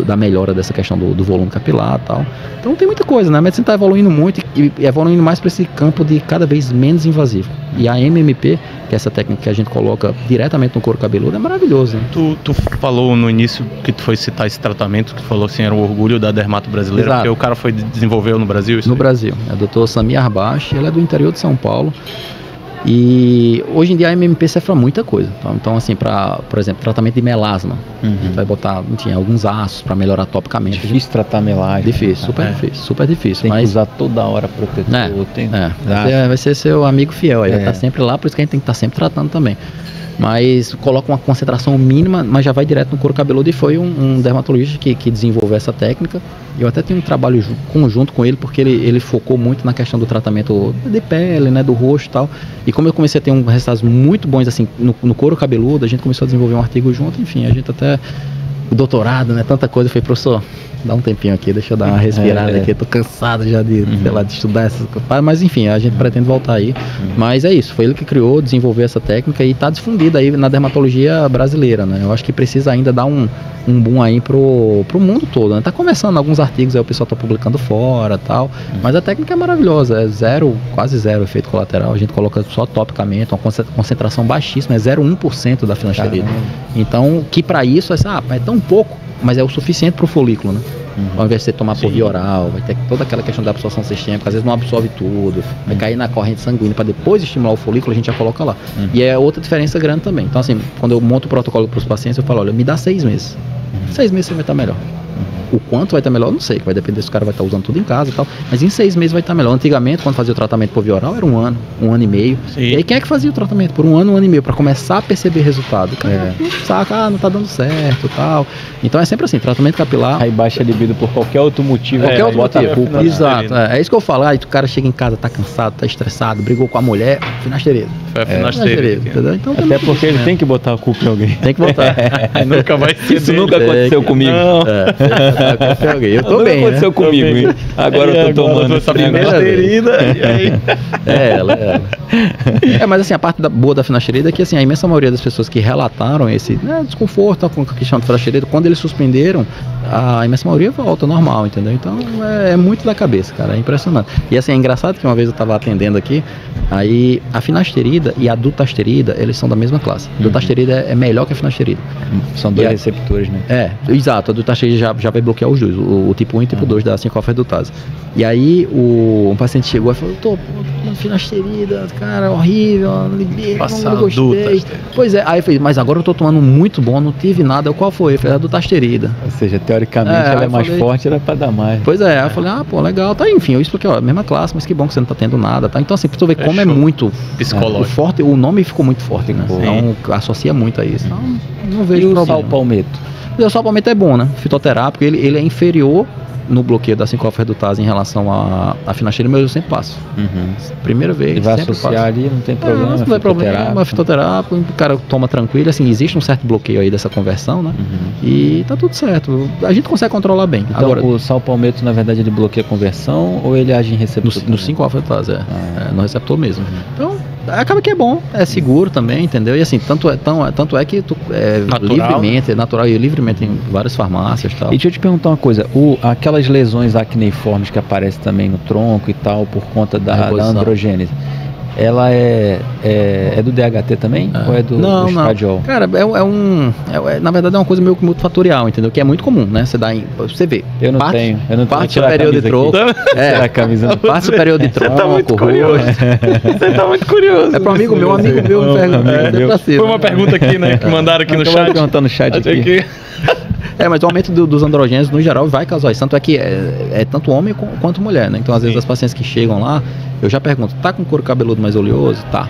da melhora dessa questão do volume capilar e tal. Então tem muita coisa, né? A medicina está evoluindo muito e evoluindo mais para esse campo de cada vez menos invasivo. E a MMP, que é essa técnica que a gente coloca diretamente no couro cabeludo, é maravilhoso, né? Tu falou no início que tu foi citar esse tratamento, que tu falou assim, era o orgulho da dermato brasileira, porque o cara desenvolveu no Brasil? No Brasil. É o Dr. Samir Arbache, ele é do interior de São Paulo. E hoje em dia a MMP serve para muita coisa. Então assim, por exemplo, tratamento de melasma. A gente vai botar, enfim, alguns ácidos para melhorar topicamente. Difícil tratar melasma. Difícil, super difícil. Tem que usar toda hora protetor. Vai ser seu amigo fiel, aí vai estar sempre lá, por isso que a gente tem que estar sempre tratando também. Mas coloca uma concentração mínima, mas já vai direto no couro cabeludo, e foi um dermatologista que desenvolveu essa técnica. Eu até tenho um trabalho conjunto com ele, porque ele focou muito na questão do tratamento de pele, né, do rosto e tal. E como eu comecei a ter resultados muito bons assim no couro cabeludo, a gente começou a desenvolver um artigo junto, enfim, a gente até o doutorado, né, tanta coisa. Eu falei, professor, dá um tempinho aqui, deixa eu dar uma respirada aqui, eu tô cansado já de estudar essas coisas, mas enfim, a gente pretende voltar aí. Mas é isso, foi ele que criou, desenvolveu essa técnica e tá difundida aí na dermatologia brasileira, né? Eu acho que precisa ainda dar um boom aí pro mundo todo, né? Tá começando alguns artigos aí, o pessoal tá publicando fora e tal, mas a técnica é maravilhosa, quase zero efeito colateral, a gente coloca só topicamente, uma concentração baixíssima, é 0,1% da finasterida. Então, que para isso, é tão pouco, mas é o suficiente pro folículo, né? Ao invés de você tomar por via oral, vai ter toda aquela questão da absorção sistêmica, às vezes não absorve tudo, vai cair na corrente sanguínea, para depois estimular o folículo, a gente já coloca lá. E é outra diferença grande também. Então assim, quando eu monto o protocolo para os pacientes, eu falo, olha, me dá 6 meses. 6 meses você vai estar melhor. O quanto vai estar melhor, eu não sei, vai depender se o cara vai estar usando tudo em casa e tal, mas em 6 meses vai estar melhor. Antigamente, quando fazia o tratamento por via oral, era 1 ano, 1 ano e meio. E aí quem é que fazia o tratamento por 1 ano, 1 ano e meio, para começar a perceber resultado? O cara saca, não tá dando certo e tal. Então é sempre assim, tratamento capilar. Aí baixa a libido por qualquer outro motivo. Qualquer outro motivo. Exato. É isso que eu falo. Aí o cara chega em casa, tá cansado, tá estressado, brigou com a mulher, finasterida. Entendeu? Então, até porque ele tem que botar a culpa em alguém. Tem que botar. Nunca vai ser. Isso nunca aconteceu comigo. Eu tô bem, aconteceu comigo. Agora eu tô tomando essa primeira ferida. Mas assim, a parte boa da finasterida é que assim, a imensa maioria das pessoas que relataram esse desconforto com a questão da finasterida, quando eles suspenderam, a imensa maioria volta normal, entendeu? Então é muito da cabeça, cara, é impressionante. E assim, é engraçado que uma vez eu tava atendendo aqui, aí a finasterida e a dutasterida, eles são da mesma classe. A dutasterida é melhor que a finasterida. São dois receptores, né? Exato, a dutasterida já vai bloquear os dois, o tipo 1 e o tipo 2 da 5-alfa-redutase. E aí um paciente chegou e falou, tô finasterida, cara, horrível, não gostei. Pois é, aí eu falei, mas agora eu tô tomando muito bom, não tive nada. Qual foi? Eu falei, a dutasterida. Ou seja, teoricamente ela é mais forte, era pra dar mais. Pois é, aí eu falei, pô, legal, tá, enfim, eu expliquei, ó, mesma classe, mas que bom que você não tá tendo nada, tá? Então assim, pra tu ver como é muito psicológico. O nome ficou muito forte, né? Então associa muito a isso. Então não vejo problema. E o salpalmeto? O salpalmeto é bom, né? Fitoterápico, ele é inferior no bloqueio da 5-alfa-redutase em relação à finasterida, mas eu sempre passo. Primeira vez, vai sempre associar passo. ali, não tem problema. Não tem problema, fitoterápico, o cara toma tranquilo, assim, existe um certo bloqueio aí dessa conversão, né? E tá tudo certo. A gente consegue controlar bem. Então, agora, o salpalmeto, na verdade, ele bloqueia a conversão ou ele age em receptor? No 5-alfa-redutase, no receptor mesmo. Então, acaba que é bom, é seguro também, entendeu? E assim, tanto é que tu, livremente, é natural e livremente em várias farmácias e tal. E deixa eu te perguntar uma coisa, aquelas lesões acneiformes que aparecem também no tronco e tal, por conta da androgênese, ela é do DHT também? Ou é do estradiol? Cara, na verdade é uma coisa meio multifatorial, entendeu? Que é muito comum, né? Você vê. Eu não tenho. Parte superior de tronco. Parte superior de tronco. Você tá muito curioso. Você tá muito curioso. É para um amigo meu me perguntou. Foi uma pergunta aqui, né? Que mandaram aqui no chat. Perguntando no chat aqui. Mas o aumento dos androgênios, no geral, vai causar isso. Tanto é que é tanto homem quanto mulher, né? Então, às vezes, as pacientes que chegam lá, eu já pergunto, tá com couro cabeludo mais oleoso? Tá.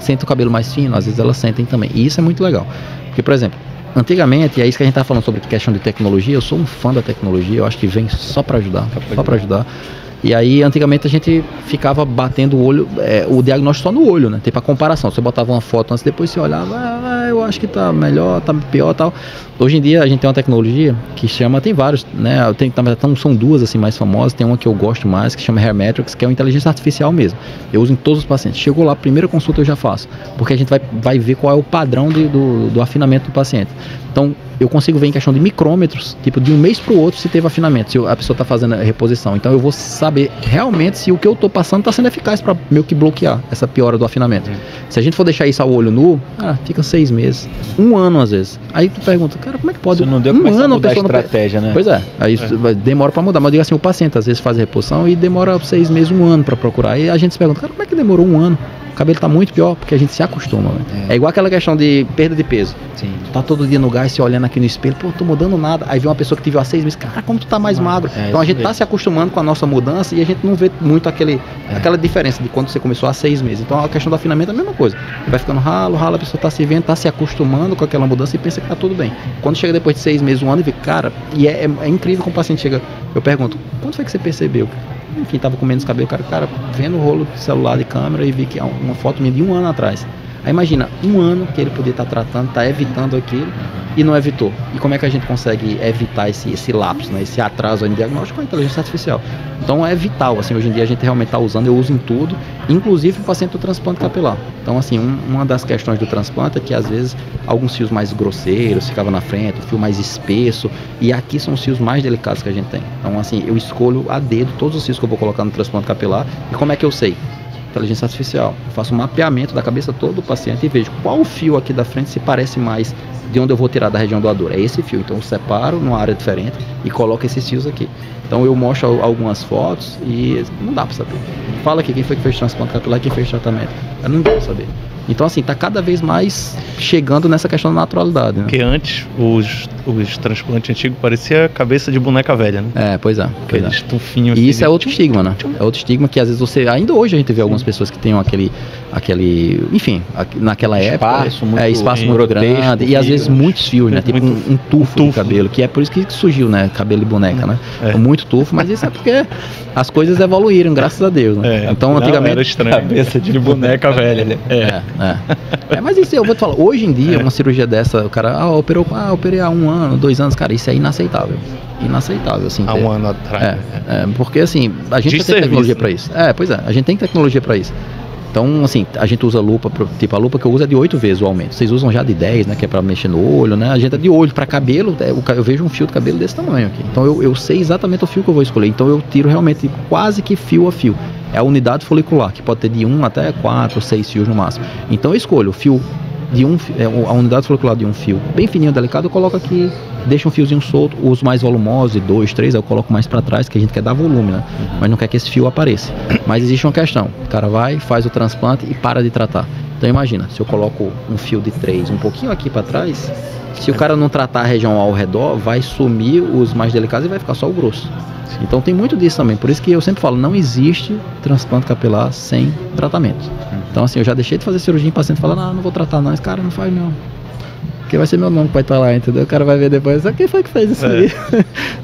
Sente o cabelo mais fino? Às vezes elas sentem também. E isso é muito legal. Porque, por exemplo, antigamente, e é isso que a gente tá falando sobre questão de tecnologia, eu sou um fã da tecnologia, eu acho que vem só para ajudar. E aí, antigamente, a gente ficava batendo o olho, o diagnóstico só no olho, né? Tipo a comparação. Você botava uma foto antes, depois você olhava, eu acho que tá melhor, tá pior e tal. Hoje em dia, a gente tem uma tecnologia que tem vários, né? Na verdade, são duas, assim, mais famosas. Tem uma que eu gosto mais, que chama Hairmetrics, que é uma inteligência artificial mesmo. Eu uso em todos os pacientes. Chegou lá, primeira consulta eu já faço. Porque a gente vai ver qual é o padrão do afinamento do paciente. Então, eu consigo ver em questão de micrômetros, tipo de um mês para o outro, se teve afinamento, se a pessoa está fazendo a reposição. Então eu vou saber realmente se o que eu estou passando está sendo eficaz para meio que bloquear essa piora do afinamento. Se a gente for deixar isso ao olho nu, fica 6 meses, 1 ano às vezes. Aí tu pergunta, cara, como é que pode? Isso não deu um ano a pessoa estratégia, né? Pois aí demora para mudar. Mas eu digo assim, o paciente às vezes faz a reposição e demora 6 meses, 1 ano para procurar. E a gente se pergunta, cara, como é que demorou 1 ano? O cabelo tá muito pior porque a gente se acostuma, né? É igual aquela questão de perda de peso. Sim. Tu tá todo dia no gás, se olhando aqui no espelho, pô, tô mudando nada. Aí vem uma pessoa que teve há 6 meses, cara, como tu tá mais magro. Então a gente tá se acostumando com a nossa mudança e a gente não vê muito aquela diferença de quando você começou há 6 meses. Então a questão do afinamento é a mesma coisa. Vai ficando ralo, a pessoa tá se vendo, tá se acostumando com aquela mudança e pensa que tá tudo bem. Quando chega depois de 6 meses, 1 ano e vê, cara, e é incrível como o paciente chega. Eu pergunto, quando foi que você percebeu? Enfim, tava com menos cabelo, cara, vendo o rolo de celular de câmera e vi que é uma foto minha de 1 ano atrás. Aí imagina, 1 ano que ele podia estar tratando, tá evitando aquilo e não evitou. E como é que a gente consegue evitar esse lapso, né? Esse atraso em diagnóstico com a inteligência artificial? Então é vital, assim, hoje em dia a gente realmente está usando, eu uso em tudo, inclusive o paciente do transplante capilar. Então assim, uma das questões do transplante é que às vezes alguns fios mais grosseiros ficavam na frente, o fio mais espesso, e aqui são os fios mais delicados que a gente tem. Então assim, eu escolho a dedo todos os fios que eu vou colocar no transplante capilar. E como é que eu sei? Inteligência artificial. Eu faço um mapeamento da cabeça todo do paciente e vejo qual fio aqui da frente se parece mais de onde eu vou tirar da região doadora. É esse fio. Então eu separo numa área diferente e coloco esses fios aqui. Então eu mostro algumas fotos e não dá para saber. Fala aqui quem foi que fez transplante capilar e quem fez tratamento. Não dá para saber. Então assim, tá cada vez mais chegando nessa questão da naturalidade, né? Porque antes os transplantes antigos parecia cabeça de boneca velha, né? Pois é. Aquele estufinho. E isso é outro estigma, né? É outro estigma que às vezes você... Ainda hoje a gente vê algumas pessoas que têm aquele enfim, naquela época... Espaço muito grande e às vezes muitos fios, né? Tipo um tufo de cabelo, que é por isso que surgiu, né? Cabelo de boneca, né? Muito tufo, mas isso é porque as coisas evoluíram, graças a Deus, né? Então antigamente... Era estranho. Cabeça de boneca velha, né? Mas isso eu vou te falar, hoje em dia, uma cirurgia dessa, o cara, operei há 1 ano, 2 anos, cara, isso é inaceitável. Inaceitável, assim. Há 1 ano atrás. Porque assim, a gente tem tecnologia para isso. Pois é, a gente tem tecnologia para isso. Então, assim, a gente usa lupa, tipo, a lupa que eu uso é de 8 vezes o aumento. Vocês usam já de 10, né, que é pra mexer no olho, né? A gente é de olho pra cabelo, eu vejo um fio de cabelo desse tamanho aqui. Então, eu sei exatamente o fio que eu vou escolher. Então, eu tiro realmente quase que fio a fio. É a unidade folicular, que pode ter de 1 até 4 ou 6 fios no máximo. Então, eu escolho o fio de a unidade folicular de um fio bem fininho, delicado, eu coloco aqui, deixo um fiozinho solto, os mais volumosos, de 2, 3, eu coloco mais para trás, que a gente quer dar volume, né? Mas não quer que esse fio apareça. Mas existe uma questão, o cara vai, faz o transplante e para de tratar. Então imagina, se eu coloco um fio de 3 um pouquinho aqui para trás, se o cara não tratar a região ao redor, vai sumir os mais delicados e vai ficar só o grosso. Então tem muito disso também, por isso que eu sempre falo, não existe transplante capilar sem tratamento. Então assim, eu já deixei de fazer cirurgia em paciente falando, não vou tratar não, esse cara não faz não. Porque vai ser meu nome que vai estar lá, entendeu? O cara vai ver depois, quem foi que fez isso aí?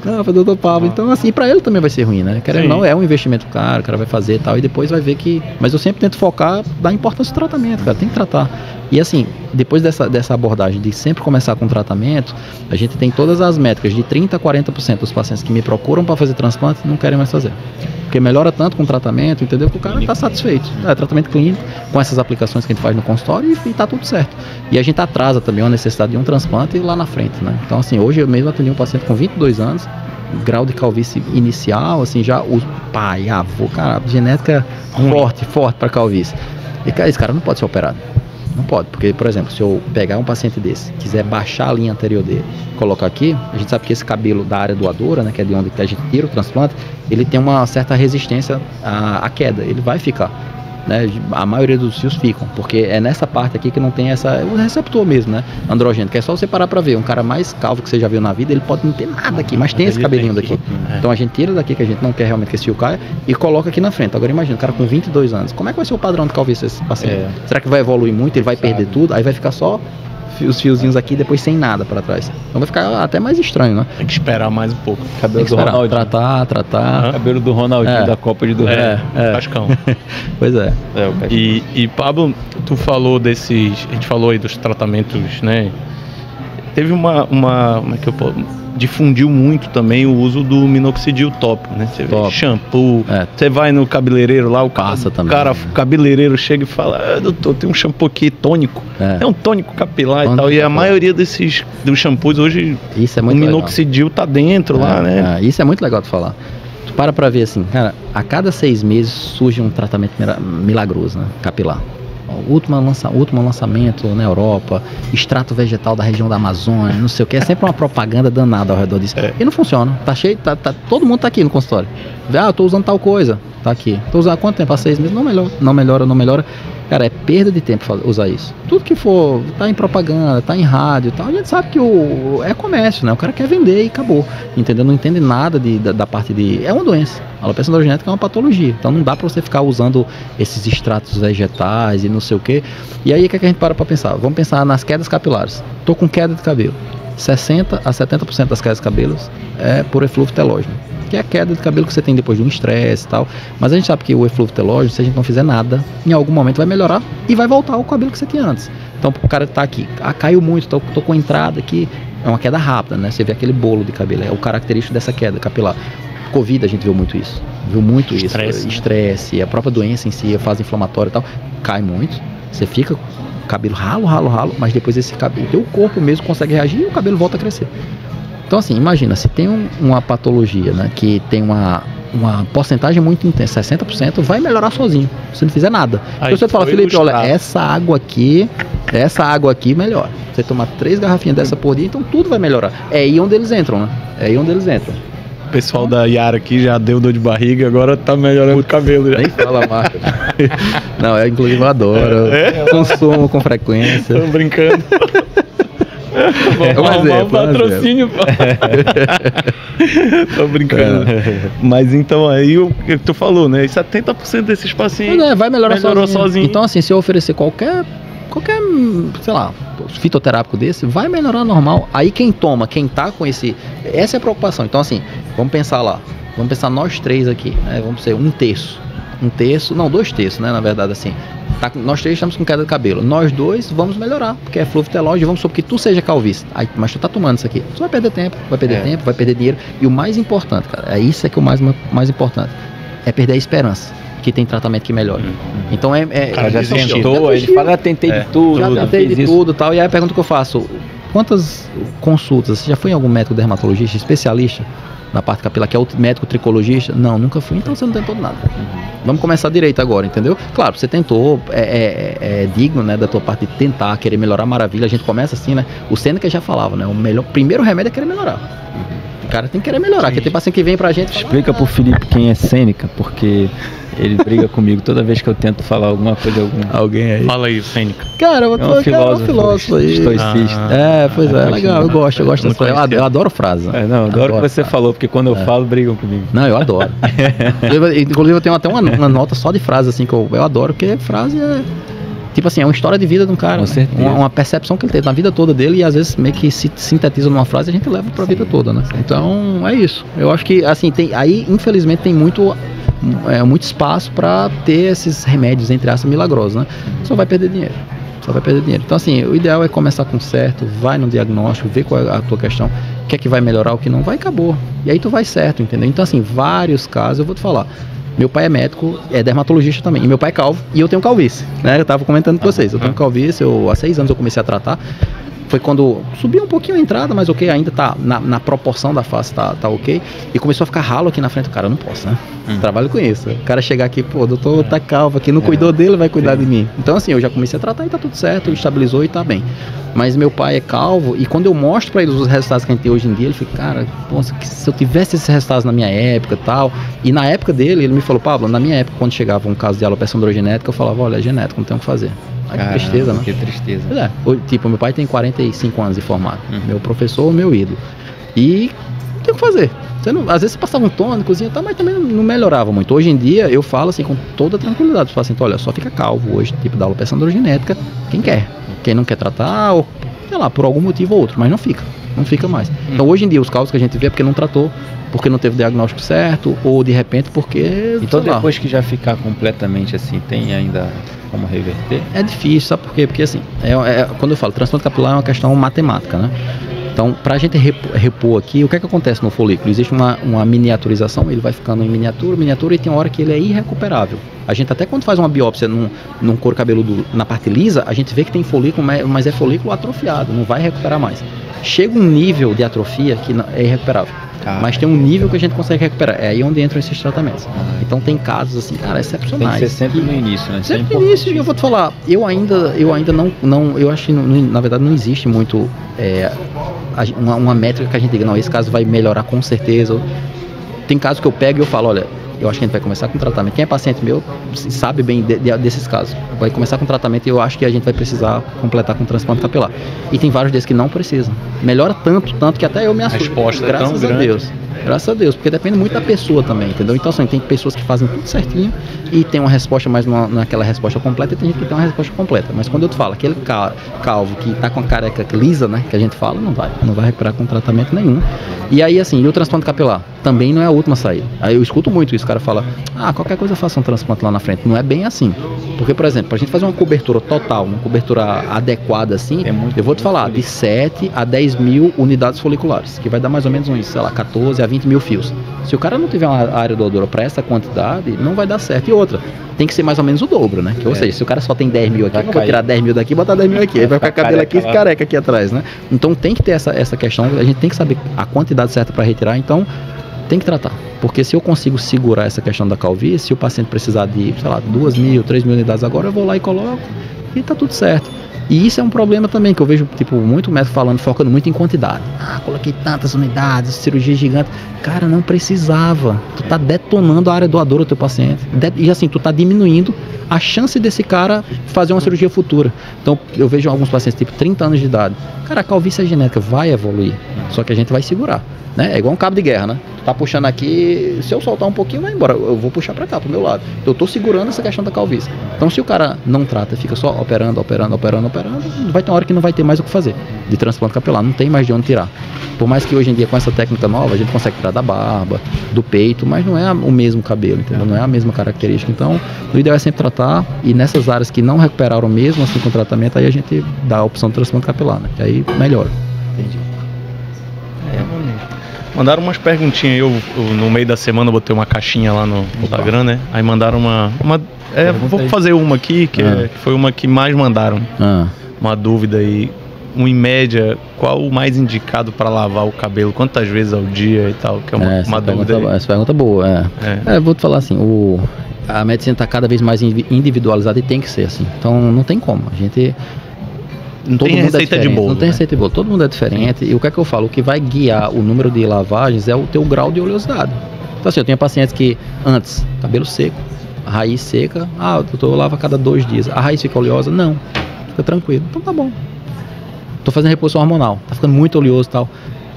Não, foi o Dr. Pablo. Então assim, pra ele também vai ser ruim, né? Querendo ou não, é um investimento caro, o cara vai fazer e tal, e depois vai ver que... Mas eu sempre tento focar da importância do tratamento, cara, tem que tratar. E assim, depois dessa abordagem de sempre começar com tratamento, a gente tem todas as métricas de 30% a 40% dos pacientes que me procuram para fazer transplante não querem mais fazer. Porque melhora tanto com o tratamento, entendeu? Que o cara está satisfeito. É tratamento clínico, com essas aplicações que a gente faz no consultório e tá tudo certo. E a gente atrasa também a necessidade de um transplante lá na frente, né? Então assim, hoje eu mesmo atendi um paciente com 22 anos, grau de calvície inicial, assim, já o pai, avô, cara, genética forte para calvície. E cara, esse cara não pode ser operado. Não pode, porque, por exemplo, se eu pegar um paciente desse, quiser baixar a linha anterior dele, colocar aqui, a gente sabe que esse cabelo da área doadora, né, que é de onde a gente tira o transplante, ele tem uma certa resistência à queda, ele vai ficar, né, a maioria dos fios ficam, porque é nessa parte aqui que não tem o receptor mesmo, né, androgênico, que é só você parar pra ver, um cara mais calvo que você já viu na vida, ele pode não ter nada aqui, mas tem esse cabelinho daqui. Então a gente tira daqui, que a gente não quer realmente que esse fio caia, e coloca aqui na frente. Agora imagina, o cara com 22 anos, como é que vai ser o padrão de calvície desse paciente? Será que vai evoluir muito, ele vai perder tudo, aí vai ficar só os fiozinhos aqui depois sem nada para trás. Então vai ficar até mais estranho, né? Tem que esperar mais um pouco. Cabelo do Ronaldinho. Tratar. Cabelo do Ronaldinho da Copa de do Cascão. Pois é. E Pablo, tu falou desses, a gente falou aí dos tratamentos, né? Teve uma como é que eu posso... difundiu muito também o uso do minoxidil tópico, né? Você vê shampoo, você vai no cabeleireiro lá, o cabeleireiro chega e fala, doutor, tem um shampoo aqui tônico, é um tônico capilar e tal, e a maioria dos shampoos hoje, isso é muito o minoxidil tá dentro lá, né? Isso é muito legal de falar. Tu para ver assim, cara, a cada 6 meses surge um tratamento milagroso, né? Capilar. O último lançamento na Europa, extrato vegetal da região da Amazônia, não sei o que, é sempre uma propaganda danada ao redor disso. E não funciona, tá cheio, todo mundo tá aqui no consultório. Eu tô usando tal coisa, tá aqui. Tô usando há quanto tempo? Há 6 meses? Não melhora. Cara, é perda de tempo usar isso. Tudo que for, tá em propaganda, tá em rádio e tal, a gente sabe que é comércio, né? O cara quer vender e acabou. Entendeu? Não entende nada da parte de... É uma doença. A alopecia androgenética é uma patologia. Então não dá pra você ficar usando esses extratos vegetais e não sei o quê. E aí o que a gente para pensar? Vamos pensar nas quedas capilares. Tô com queda de cabelo. 60% a 70% das quedas de cabelos é por eflúvio telógeno, que é a queda de cabelo que você tem depois de um estresse e tal. Mas a gente sabe que o eflúvio telógeno, se a gente não fizer nada, em algum momento vai melhorar e vai voltar ao cabelo que você tinha antes. Então o cara tá aqui, caiu muito, tô com entrada aqui, é uma queda rápida, né? Você vê aquele bolo de cabelo, é o característico dessa queda capilar. Covid a gente viu muito isso, estresse, a própria doença em si, a fase inflamatória e tal, cai muito, você fica cabelo ralo, mas depois esse cabelo, o corpo mesmo consegue reagir e o cabelo volta a crescer. Então assim, imagina, se tem uma patologia, né, que tem uma porcentagem muito intensa, 60%, vai melhorar sozinho, se não fizer nada. Aí então você fala, Felipe, olha, essa água aqui melhora. Você tomar 3 garrafinhas dessa por dia, então tudo vai melhorar. É aí onde eles entram, né? O pessoal da Yara aqui já deu dor de barriga, agora tá melhorando o cabelo. Já. Nem fala a marca. Não, inclusive eu adoro. Consumo com frequência. Tô brincando. Vamos arrumar um patrocínio. Tô brincando. Mas então aí o que tu falou, né? 70% desses pacientes vai melhorar sozinho. Então assim, se eu oferecer qualquer, sei lá, fitoterápico desse, vai melhorar normal. Aí quem tá com essa é a preocupação. Então assim, vamos pensar nós 3 aqui, né? Vamos ser 2 terços, né? Na verdade assim, nós 3 estamos com queda de cabelo, nós 2 vamos melhorar, porque é eflúvio telógeno, vamos supor que tu seja calvície, mas tu tá tomando isso aqui, tu vai perder tempo, vai perder dinheiro, e o mais importante, cara, isso é que é o mais importante, é perder a esperança, que tem tratamento que melhora. Então cara, já tentou, ele fala, tentei de tudo. Já tentei de tudo e tal. E aí a pergunta que eu faço, quantas consultas, você já foi em algum médico dermatologista, especialista na parte capilar, que é o médico tricologista? Não, nunca fui, então você não tentou nada. Vamos começar direito agora, entendeu? Claro, você tentou, é digno, né, da tua parte de tentar, querer melhorar, maravilha, a gente começa assim, né? O Sêneca já falava, né? O primeiro remédio é querer melhorar. O cara tem que querer melhorar, porque tem paciente que vem pra gente... Explica pro Felipe quem é Sêneca, porque... Ele briga comigo toda vez que eu tento falar alguma coisa, alguém aí. Fala aí, Sêneca. Cara, eu tô um filósofo aí. Estoicista. Pois é, legal, eu gosto dessa. Eu adoro frase. Não, adoro o que você falou, porque quando eu falo, brigam comigo. Não, eu adoro. Inclusive, eu tenho até uma nota só de frase, assim, que eu adoro, porque frase é... Tipo assim, é uma história de vida de um cara, né? Uma percepção que ele teve na vida toda dele e às vezes meio que se sintetiza numa frase e a gente leva pra vida toda, né? Então, é isso. Eu acho que, assim, aí, infelizmente, tem muito espaço para ter esses remédios, entre aspas, milagrosos, né? Só vai perder dinheiro. Então, assim, o ideal é começar com certo, vai no diagnóstico, vê qual é a tua questão, o que é que vai melhorar, o que não vai, acabou. E aí tu vai certo, entendeu? Então, assim, vários casos, eu vou te falar. Meu pai é médico, é dermatologista também. E meu pai é calvo e eu tenho calvície, né? Eu tava comentando com vocês. Eu tenho calvície, há 6 anos eu comecei a tratar. Foi quando subiu um pouquinho a entrada, mas ok, ainda tá na proporção da face, tá ok. E começou a ficar ralo aqui na frente. Cara, eu não posso, né? Trabalho com isso. O cara chegar aqui, pô, o doutor tá calvo aqui, não cuidou dele, vai cuidar de mim. Então, assim, eu já comecei a tratar e tá tudo certo, estabilizou e tá bem. Mas meu pai é calvo e quando eu mostro pra ele os resultados que a gente tem hoje em dia, ele fica, cara, pô, se eu tivesse esses resultados na minha época e tal. E na época dele, ele me falou, Pablo, na minha época, quando chegava um caso de alopecia androgenética, eu falava, olha, é genético, não tem o que fazer. Ai, que tristeza, né? Que tristeza. Tipo, meu pai tem 45 anos de formado. Meu professor, meu ídolo. E não tem o que fazer. Às vezes você passava um tônicozinho e tal, mas também não melhorava muito. Hoje em dia, eu falo assim com toda tranquilidade. Os pacientes, olha, só fica calvo hoje, tipo da alopecia androgenética, quem quer. Quem não quer tratar, ou sei lá, por algum motivo ou outro, mas não fica mais. Então hoje em dia os calvos que a gente vê é porque não tratou, porque não teve o diagnóstico certo, ou de repente porque... Então depois que já ficar completamente assim, tem ainda como reverter? É difícil, sabe por quê? Porque assim, quando eu falo transplante capilar é uma questão matemática, né? Então, para a gente repor aqui, o que é que acontece no folículo? Existe uma miniaturização, ele vai ficando em miniatura e tem uma hora que ele é irrecuperável. A gente até quando faz uma biópsia num couro cabeludo na parte lisa, a gente vê que tem folículo, mas é folículo atrofiado, não vai recuperar mais. Chega um nível de atrofia que é irrecuperável. Mas tem um nível que a gente consegue recuperar. É aí onde entram esses tratamentos. Então tem casos assim, cara, excepcionais. Tem que ser sempre no início, né? Sempre no início, e eu vou te falar, eu ainda não, eu acho que na verdade não existe muito uma métrica que a gente diga, não, esse caso vai melhorar com certeza. Tem casos que eu pego e eu falo, olha, eu acho que a gente vai começar com tratamento. Quem é paciente meu sabe bem desses casos. Vai começar com tratamento e eu acho que a gente vai precisar completar com transplante capilar. E tem vários desses que não precisam. Melhora tanto que até eu me assusto. A resposta graças é tão a grande. Deus. Graças a Deus, porque depende muito da pessoa também, entendeu? Então assim, tem pessoas que fazem tudo certinho e tem uma resposta mais naquela resposta completa e tem gente que tem uma resposta completa. Mas quando eu te falo, aquele calvo que tá com a careca lisa, né, que a gente fala, não vai recuperar com tratamento nenhum. E aí assim, e o transplante capilar? Também não é a última saída. Aí eu escuto muito isso, o cara fala, qualquer coisa faça um transplante lá na frente. Não é bem assim. Porque, por exemplo, pra gente fazer uma cobertura total, uma cobertura adequada assim, eu vou te falar, de 7 a 10 mil unidades foliculares, que vai dar mais ou menos uns, sei lá, 14 a 20 mil fios. Se o cara não tiver uma área doadora para essa quantidade, não vai dar certo. E outra, tem que ser mais ou menos o dobro, né? Ou seja, se o cara só tem 10 mil aqui, eu vou tirar 10 mil daqui e botar 10 mil aqui. Aí vai ficar cabelo aqui e careca aqui atrás, né? Então tem que ter essa questão, a gente tem que saber a quantidade certa para retirar, então tem que tratar. Porque se eu consigo segurar essa questão da calvície, se o paciente precisar de, sei lá, 2 mil, 3 mil unidades agora, eu vou lá e coloco e tá tudo certo. E isso é um problema também, que eu vejo, tipo, muito médico falando, focando muito em quantidade. Coloquei tantas unidades, cirurgia gigante. Cara, não precisava. Tu tá detonando a área doadora do teu paciente. E assim, tu tá diminuindo a chance desse cara fazer uma cirurgia futura. Então, eu vejo alguns pacientes, tipo, 30 anos de idade. Cara, a calvície genética vai evoluir, só que a gente vai segurar, né? É igual um cabo de guerra, né? Tá puxando aqui, se eu soltar um pouquinho, vai embora. Eu vou puxar pra cá, pro meu lado. Eu tô segurando essa questão da calvície. Então, se o cara não trata, fica só operando, vai ter uma hora que não vai ter mais o que fazer de transplante capilar. Não tem mais de onde tirar. Por mais que hoje em dia, com essa técnica nova, a gente consegue tirar da barba, do peito, mas não é o mesmo cabelo, entendeu? Não é a mesma característica. Então, o ideal é sempre tratar, e nessas áreas que não recuperaram mesmo assim com o tratamento, aí a gente dá a opção de transplante capilar, né? Que aí melhora. Entendi. Mandaram umas perguntinhas. Eu no meio da semana, botei uma caixinha lá no Instagram, né? Aí mandaram vou fazer uma aqui, que foi uma que mais mandaram. Uma dúvida aí. Em média, qual o mais indicado para lavar o cabelo? Quantas vezes ao dia e tal? Que é uma dúvida. Essa pergunta é boa. Vou te falar assim, a medicina está cada vez mais individualizada e tem que ser assim. Então não tem como. A gente... Não tem receita de bolo. Não tem receita de bolo. Todo mundo é diferente. E o que é que eu falo? O que vai guiar o número de lavagens é o teu grau de oleosidade. Então assim, eu tenho pacientes que antes, cabelo seco, a raiz seca, doutor, eu lavo a cada 2 dias. A raiz fica oleosa? Não. Fica tranquilo. Então tá bom. Tô fazendo reposição hormonal, tá ficando muito oleoso e tal.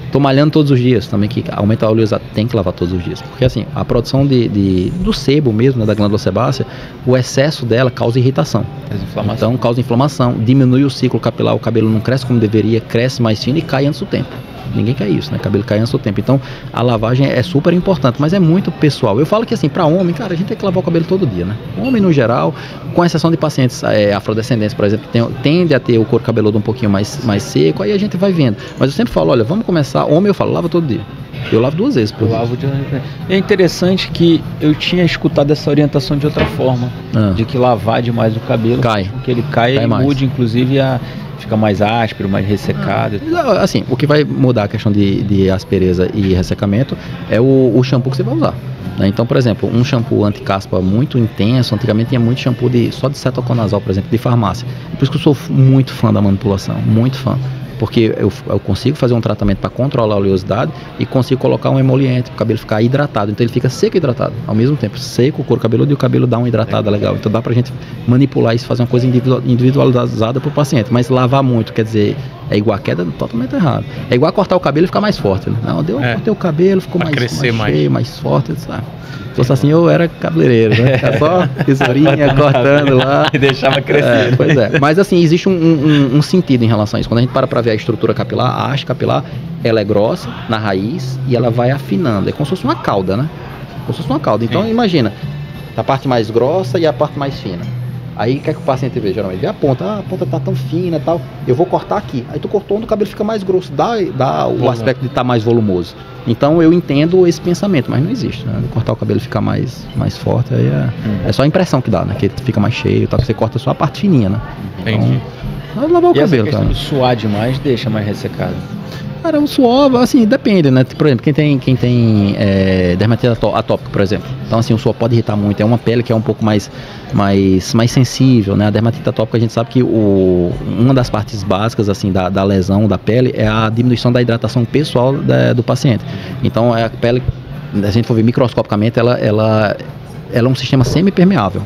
Tô malhando todos os dias também, que aumenta a oleosidade, tem que lavar todos os dias. Porque assim, a produção do sebo mesmo, né, da glândula sebácea, o excesso dela causa irritação. Então causa inflamação, diminui o ciclo capilar, o cabelo não cresce como deveria, cresce mais fino e cai antes do tempo. Ninguém quer isso, né? Cabelo cai antes do tempo. Então, a lavagem é super importante, mas é muito pessoal. Eu falo que assim, para homem, cara, a gente tem que lavar o cabelo todo dia, né? Homem no geral, com exceção de pacientes afrodescendentes, por exemplo, que tende a ter o couro cabeludo um pouquinho mais seco, aí a gente vai vendo. Mas eu sempre falo, olha, vamos começar, homem eu falo, lava todo dia. Eu lavo 2 vezes por dia. É interessante que eu tinha escutado essa orientação de outra forma, de que lavar demais o cabelo, que ele cai e mude, inclusive, fica mais áspero, mais ressecado. Assim, o que vai mudar a questão de aspereza e ressecamento é o shampoo que você vai usar. Né? Então, por exemplo, um shampoo anti-caspa muito intenso, antigamente tinha muito shampoo só de cetoconazol, por exemplo, de farmácia. Por isso que eu sou muito fã da manipulação, muito fã. Porque eu consigo fazer um tratamento para controlar a oleosidade e consigo colocar um emoliente para o cabelo ficar hidratado. Então ele fica seco e hidratado. Ao mesmo tempo, seco o couro cabeludo e o cabelo dá uma hidratada legal. Então dá pra gente manipular isso, fazer uma coisa individualizada pro paciente. Mas lavar muito, quer dizer, é igual a queda, totalmente errado. É igual a cortar o cabelo e ficar mais forte. Né? Não, cortei o cabelo, ficou mais cheio, mais forte, sabe? Se fosse assim, eu era cabeleireiro, né? Ficava só tesourinha, cortando lá. E deixava crescer. Pois é. Mas assim, existe um sentido em relação a isso. Quando a gente para ver a estrutura capilar, a haste capilar, ela é grossa na raiz e ela vai afinando. É como se fosse uma cauda, né? Como se fosse uma cauda. Então, imagina, a parte mais grossa e a parte mais fina. Aí, o que é que o paciente vê? Geralmente vê a ponta tá tão fina e tal, eu vou cortar aqui. Aí tu cortou onde o cabelo fica mais grosso, dá o aspecto de estar mais volumoso. Então, eu entendo esse pensamento, mas não existe, né? Cortar o cabelo ficar mais forte, aí é só a impressão que dá, né? Que ele fica mais cheio, tal, que você corta só a parte fininha, né? Entendi. Então, lavar o cabelo, cara. De suar demais deixa mais ressecado. Cara, o suor, assim, depende, né? Por exemplo, quem tem dermatite atópica, por exemplo. Então, assim, o suor pode irritar muito. É uma pele que é um pouco mais sensível, né? A dermatite atópica, a gente sabe que uma das partes básicas, assim, da lesão da pele é a diminuição da hidratação pessoal do paciente. Então, a pele, se a gente for ver microscopicamente, ela é um sistema semi-permeável.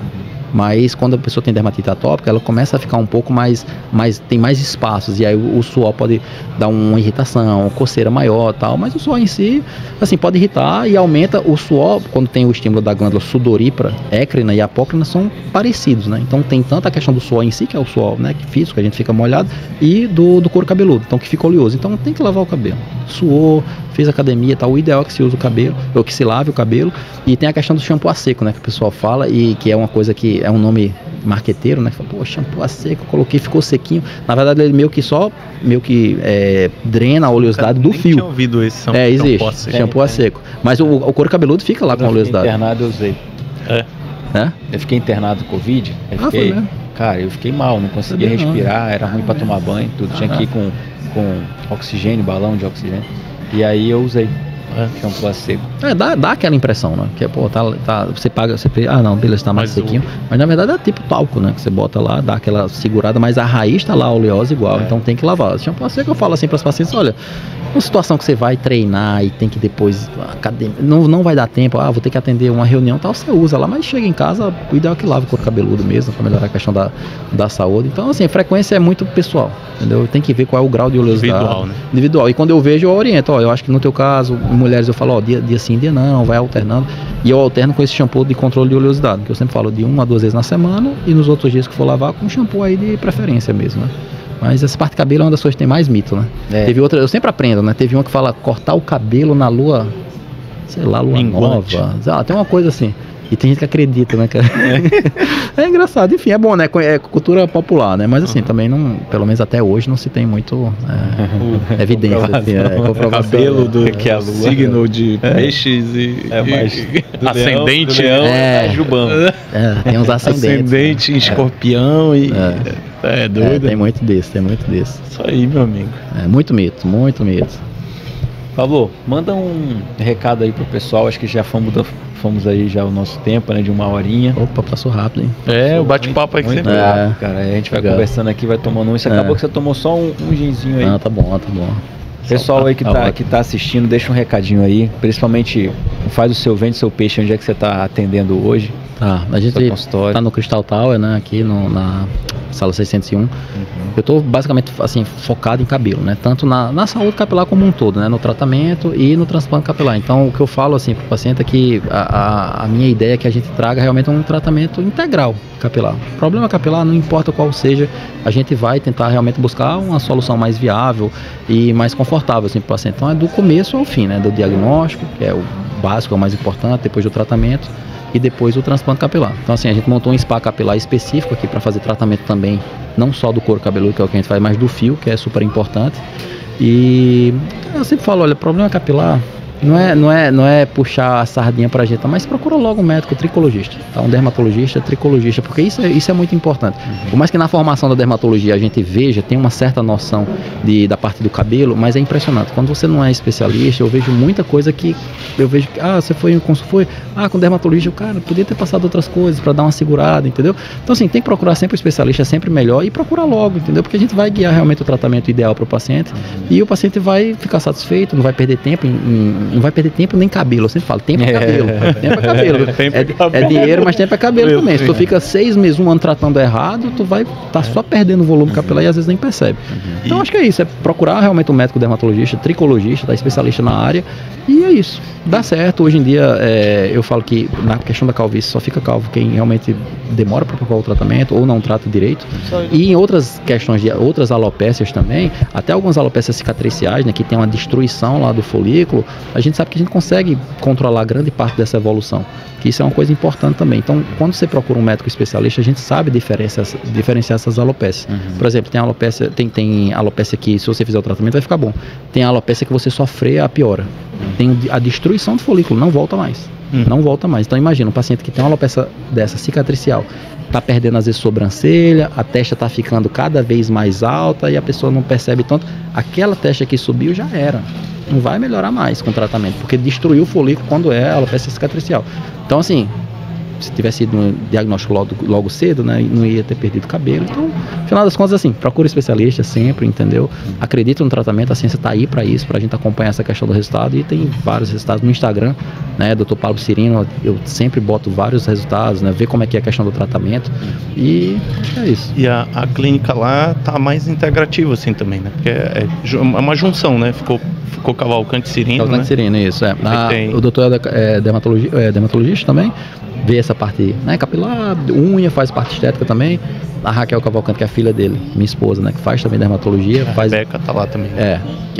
Mas quando a pessoa tem dermatite atópica, ela começa a ficar um pouco tem mais espaços, e aí o suor pode dar uma irritação, uma coceira maior e tal, mas o suor em si, assim, pode irritar e aumenta o suor, quando tem o estímulo da glândula sudorípara, écrina e apócrina são parecidos, né? Então tem tanto a questão do suor em si, que é o suor, né, físico, que a gente fica molhado, e do couro cabeludo, então que fica oleoso. Então tem que lavar o cabelo. Suor, fez academia e tal, o ideal é que se use o cabelo, ou que se lave o cabelo, e tem a questão do shampoo a seco, né, que o pessoal fala, e que é uma coisa que é um nome marqueteiro, né, que fala, pô, shampoo a seco, eu coloquei, ficou sequinho. Na verdade, ele meio que drena a oleosidade do fio. Eu tinha ouvido esse existe, shampoo a seco. Mas o couro cabeludo fica lá com a oleosidade. Internado eu usei. Eu fiquei internado com Covid, cara, eu fiquei mal, não conseguia respirar, era ruim pra tomar banho, tudo, tinha que ir com oxigênio, balão de oxigênio, e aí eu usei shampoo a seco. Dá aquela impressão, né? Que, pô, você paga, não, beleza, tá mais sequinho. Mas na verdade é tipo talco, né? Que você bota lá, dá aquela segurada, mas a raiz tá lá oleosa igual, então tem que lavar. Shampoo a seco eu falo assim para os pacientes, olha, uma situação que você vai treinar e tem que depois, academia, não vai dar tempo, vou ter que atender uma reunião, tal, você usa lá, mas chega em casa, o ideal é que lave o couro cabeludo mesmo, para melhorar a questão da saúde. Então, assim, a frequência é muito pessoal, entendeu? Tem que ver qual é o grau de oleosidade. Individual. E quando eu vejo, eu oriento, eu acho que no teu caso, mulheres, eu falo, dia sim, dia não, vai alternando. E eu alterno com esse shampoo de controle de oleosidade, que eu sempre falo de 1 a 2 vezes na semana, e nos outros dias que for lavar, com shampoo aí de preferência mesmo, né? Mas essa parte de cabelo é uma das coisas que tem mais mito, né? Teve outra, eu sempre aprendo, né? Teve uma que fala cortar o cabelo na lua, sei lá, lua nova. Tem uma coisa assim. E tem gente que acredita, né, cara? É engraçado, enfim, é bom, né? É cultura popular, né? Mas assim, também não, pelo menos até hoje, não se tem muito evidência. Assim, cabelo do que é signo de peixes e ascendente. Jubão. Tem uns ascendentes. Ascendente em escorpião e... É doido. Tem muito desse. Isso aí, meu amigo. Muito mito. Pablo, manda um recado aí pro pessoal, acho que já fomos aí já o nosso tempo, né, de 1 horinha. Opa, passou rápido, hein? O bate-papo aí que sempre rápido, cara. A gente vai conversando aqui, vai tomando um. Isso acabou que você tomou só um ginzinho aí. Não, tá bom. Pessoal aí que tá assistindo, deixa um recadinho aí, principalmente vende seu peixe, onde é que você tá atendendo hoje? Tá, a gente tá no Crystal Tower, né, aqui na sala 601. Eu tô basicamente assim focado em cabelo, né, tanto na saúde capilar como um todo, né, no tratamento e no transplante capilar. Então o que eu falo assim pro paciente é que a minha ideia é que a gente traga realmente um tratamento integral capilar. O problema capilar, não importa qual seja, a gente vai tentar realmente buscar uma solução mais viável e mais confortável assim pro paciente. Então é do começo ao fim, né, do diagnóstico, que é o básico, é o mais importante, depois do tratamento e depois o transplante capilar. Então assim, a gente montou um spa capilar específico aqui para fazer tratamento também, não só do couro cabeludo, que é o que a gente faz, mas do fio, que é super importante. E eu sempre falo, olha, problema capilar não é puxar a sardinha pra gente, mas procura logo um médico tricologista, tá? Um dermatologista, tricologista, porque isso é muito importante. Por mais que na formação da dermatologia a gente tem uma certa noção da parte do cabelo, mas é impressionante. Quando você não é especialista, eu vejo muita coisa que você foi com dermatologista, cara, podia ter passado outras coisas para dar uma segurada, entendeu? Então assim, tem que procurar sempre o especialista, é sempre melhor, e procurar logo, entendeu? Porque a gente vai guiar realmente o tratamento ideal para o paciente e o paciente vai ficar satisfeito, não vai perder tempo não vai perder tempo nem cabelo. Eu sempre falo, tempo é cabelo. Tempo é cabelo. É dinheiro, mas tempo é cabelo também. Se tu fica 6 meses, 1 ano tratando errado, tu vai estar só perdendo volume capilar e às vezes nem percebe. Então acho que é isso, é procurar realmente um médico dermatologista, tricologista, especialista na área, e é isso. Dá certo. Hoje em dia, eu falo que na questão da calvície só fica calvo quem realmente demora para procurar o tratamento ou não trata direito. E em outras questões de outras alopécias também, até algumas alopécias cicatriciais, né, que tem uma destruição lá do folículo, a gente sabe que a gente consegue controlar grande parte dessa evolução, que isso é uma coisa importante também. Então, quando você procura um médico especialista, a gente sabe diferenciar essas alopécias. Por exemplo, tem alopécia que, se você fizer o tratamento, vai ficar bom. Tem a alopécia que você só freia, a piora. Tem a destruição do folículo, não volta mais. Não volta mais. Então imagina, um paciente que tem uma alopecia dessa cicatricial, tá perdendo às vezes sobrancelha, a testa tá ficando cada vez mais alta e a pessoa não percebe tanto. Aquela testa que subiu já era. Não vai melhorar mais com o tratamento, porque destruiu o folículo quando é a alopecia cicatricial. Então assim, se tivesse sido um diagnóstico logo cedo, né, não ia ter perdido cabelo. Então, no final das contas, assim, procura especialista sempre, entendeu? Acredita no tratamento, a ciência tá aí para isso, pra gente acompanhar essa questão do resultado, e tem vários resultados no Instagram, né, Dr. Pablo Cirino, eu sempre boto vários resultados, né, ver como é que é a questão do tratamento, e é isso. E a clínica lá tá mais integrativa, assim, também, né, porque é uma junção, né, ficou Cavalcante Cirino, Cavalcante Cirino, isso, o doutor é dermatologista também, vê essa parte, né, capilar, unha, faz parte estética também. A Raquel Cavalcante, que é a filha dele, minha esposa, né, que faz também dermatologia. A Rebeca tá lá também.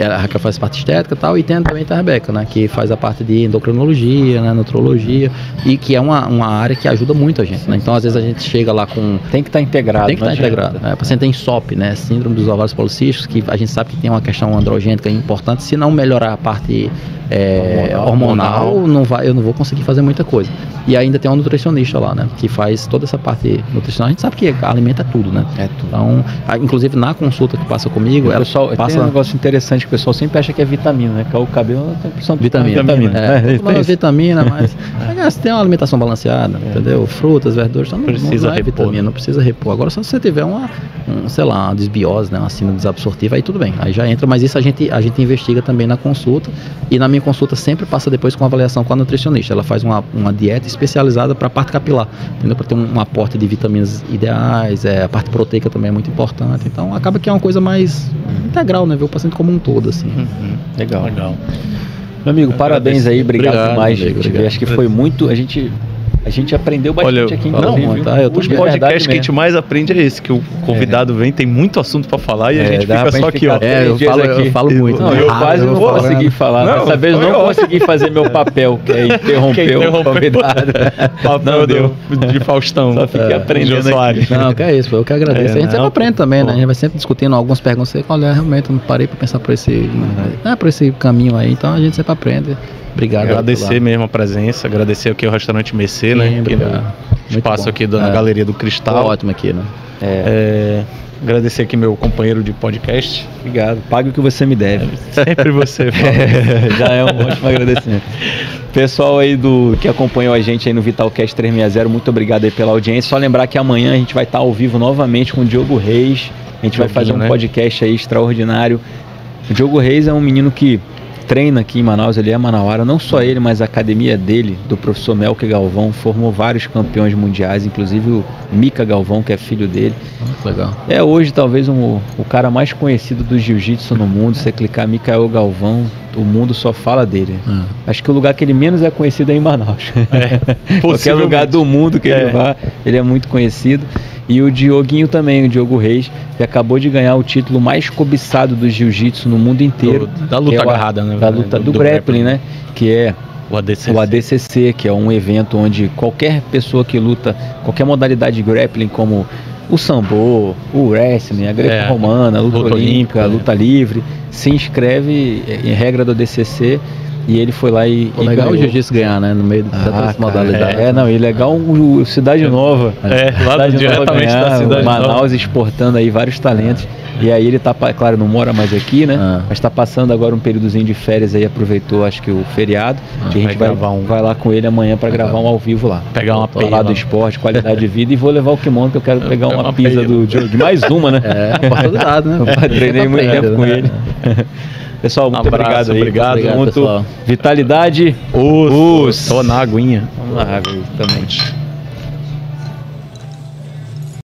A Raquel faz parte estética e tal, e tem também a Rebeca, né, que faz a parte de endocrinologia, né, nutrologia, e que é uma área que ajuda muito a gente, né. Então, às vezes a gente chega lá com... Tem que estar integrado. Tem que estar integrado. O paciente tem SOP, né, síndrome dos ovários policísticos, que a gente sabe que tem uma questão androgênica importante. Se não melhorar a parte hormonal, eu não vou conseguir fazer muita coisa. E ainda tem um nutricionista lá, né, que faz toda essa parte nutricional. A gente sabe que alimenta tudo, né? É tudo. Então, inclusive na consulta que passa comigo, ela só passa... Tem um negócio interessante que o pessoal sempre acha que é vitamina, né? Que o cabelo tem opção de vitamina. Vitamina, mas tem uma alimentação balanceada, entendeu? Frutas, verduras, então precisa repor, vitamina, não precisa repor. Agora, só se você tiver uma desbiose, né? Uma síndrome desabsortiva, aí tudo bem, aí já entra, mas isso a gente investiga também na consulta, e na minha consulta sempre passa depois com avaliação com a nutricionista. Ela faz uma dieta especializada para a parte capilar, entendeu? Para ter um aporte de vitaminas ideais, a parte proteica também é muito importante. Então acaba que é uma coisa mais integral, né? Ver o paciente como um todo, assim. Legal. Meu amigo, parabéns aí, obrigado demais. Acho que foi muito. A gente aprendeu bastante aqui, inclusive. Os podcasts que a gente mais aprende é esse, que o convidado vem, tem muito assunto pra falar e a gente fica só aqui, ó. Eu falo muito. Não, eu quase não consegui falar. Dessa vez não consegui fazer meu papel, que é interromper o convidado. Papel de Faustão. Só fiquei aprendendo aqui. Não, que é isso, eu que agradeço. A gente sempre aprende também, né? A gente vai sempre discutindo algumas perguntas. Olha, realmente eu não parei pra pensar por esse caminho aí, então a gente sempre aprende. Obrigado. Agradecer mesmo a presença, agradecer aqui ao Restaurante Mercê, né? Aqui no espaço aqui na Galeria do Cristal. Ótimo aqui, né? Agradecer aqui meu companheiro de podcast. Obrigado. Pague o que você me deve. Sempre você fala. Já é um ótimo agradecimento. Pessoal aí que acompanhou a gente aí no Vitalcast 360, muito obrigado aí pela audiência. Só lembrar que amanhã a gente vai estar ao vivo novamente com o Diogo Reis. A gente vai fazer um podcast aí extraordinário. O Diogo Reis é um menino que treina aqui em Manaus, ele é manauara, não só ele, mas a academia dele, do professor Melker Galvão, formou vários campeões mundiais, inclusive o Mica Galvão, que é filho dele. Legal. É hoje talvez o cara mais conhecido do jiu-jitsu no mundo. Se você clicar Micael Galvão, o mundo só fala dele. Acho que o lugar que ele menos é conhecido é em Manaus. Qualquer lugar do mundo que ele vá, ele é muito conhecido. E o Dioguinho também, o Diogo Reis, que acabou de ganhar o título mais cobiçado do jiu-jitsu no mundo inteiro. Da luta agarrada, né? Da luta do grappling, né? Que é o ADCC, que é um evento onde qualquer pessoa que luta, qualquer modalidade de grappling, como o sambo, o wrestling, a greco-romana, a luta olímpica, a luta livre, se inscreve em regra do ADCC. E ele foi lá e legal o jiu-jitsu ganhar, né? No meio de tantas modalidades. E legal o Cidade Nova. Lá diretamente da Cidade Nova. Manaus exportando aí vários talentos. E aí ele tá, claro, não mora mais aqui, né? Mas tá passando agora um períodozinho de férias aí, aproveitou acho que o feriado. E a gente vai lá com ele amanhã pra gravar um ao vivo lá. Pegar uma pizza lá do esporte, qualidade de vida. E vou levar o kimono, que eu quero pegar uma pizza do Diogo. Mais uma, né? Oportunidade, né? Eu treinei muito tempo com ele. Pessoal, muito obrigado aí. Obrigado, muito. Pessoal. Vitalidade. Tô na aguinha. Vamos na água aí também.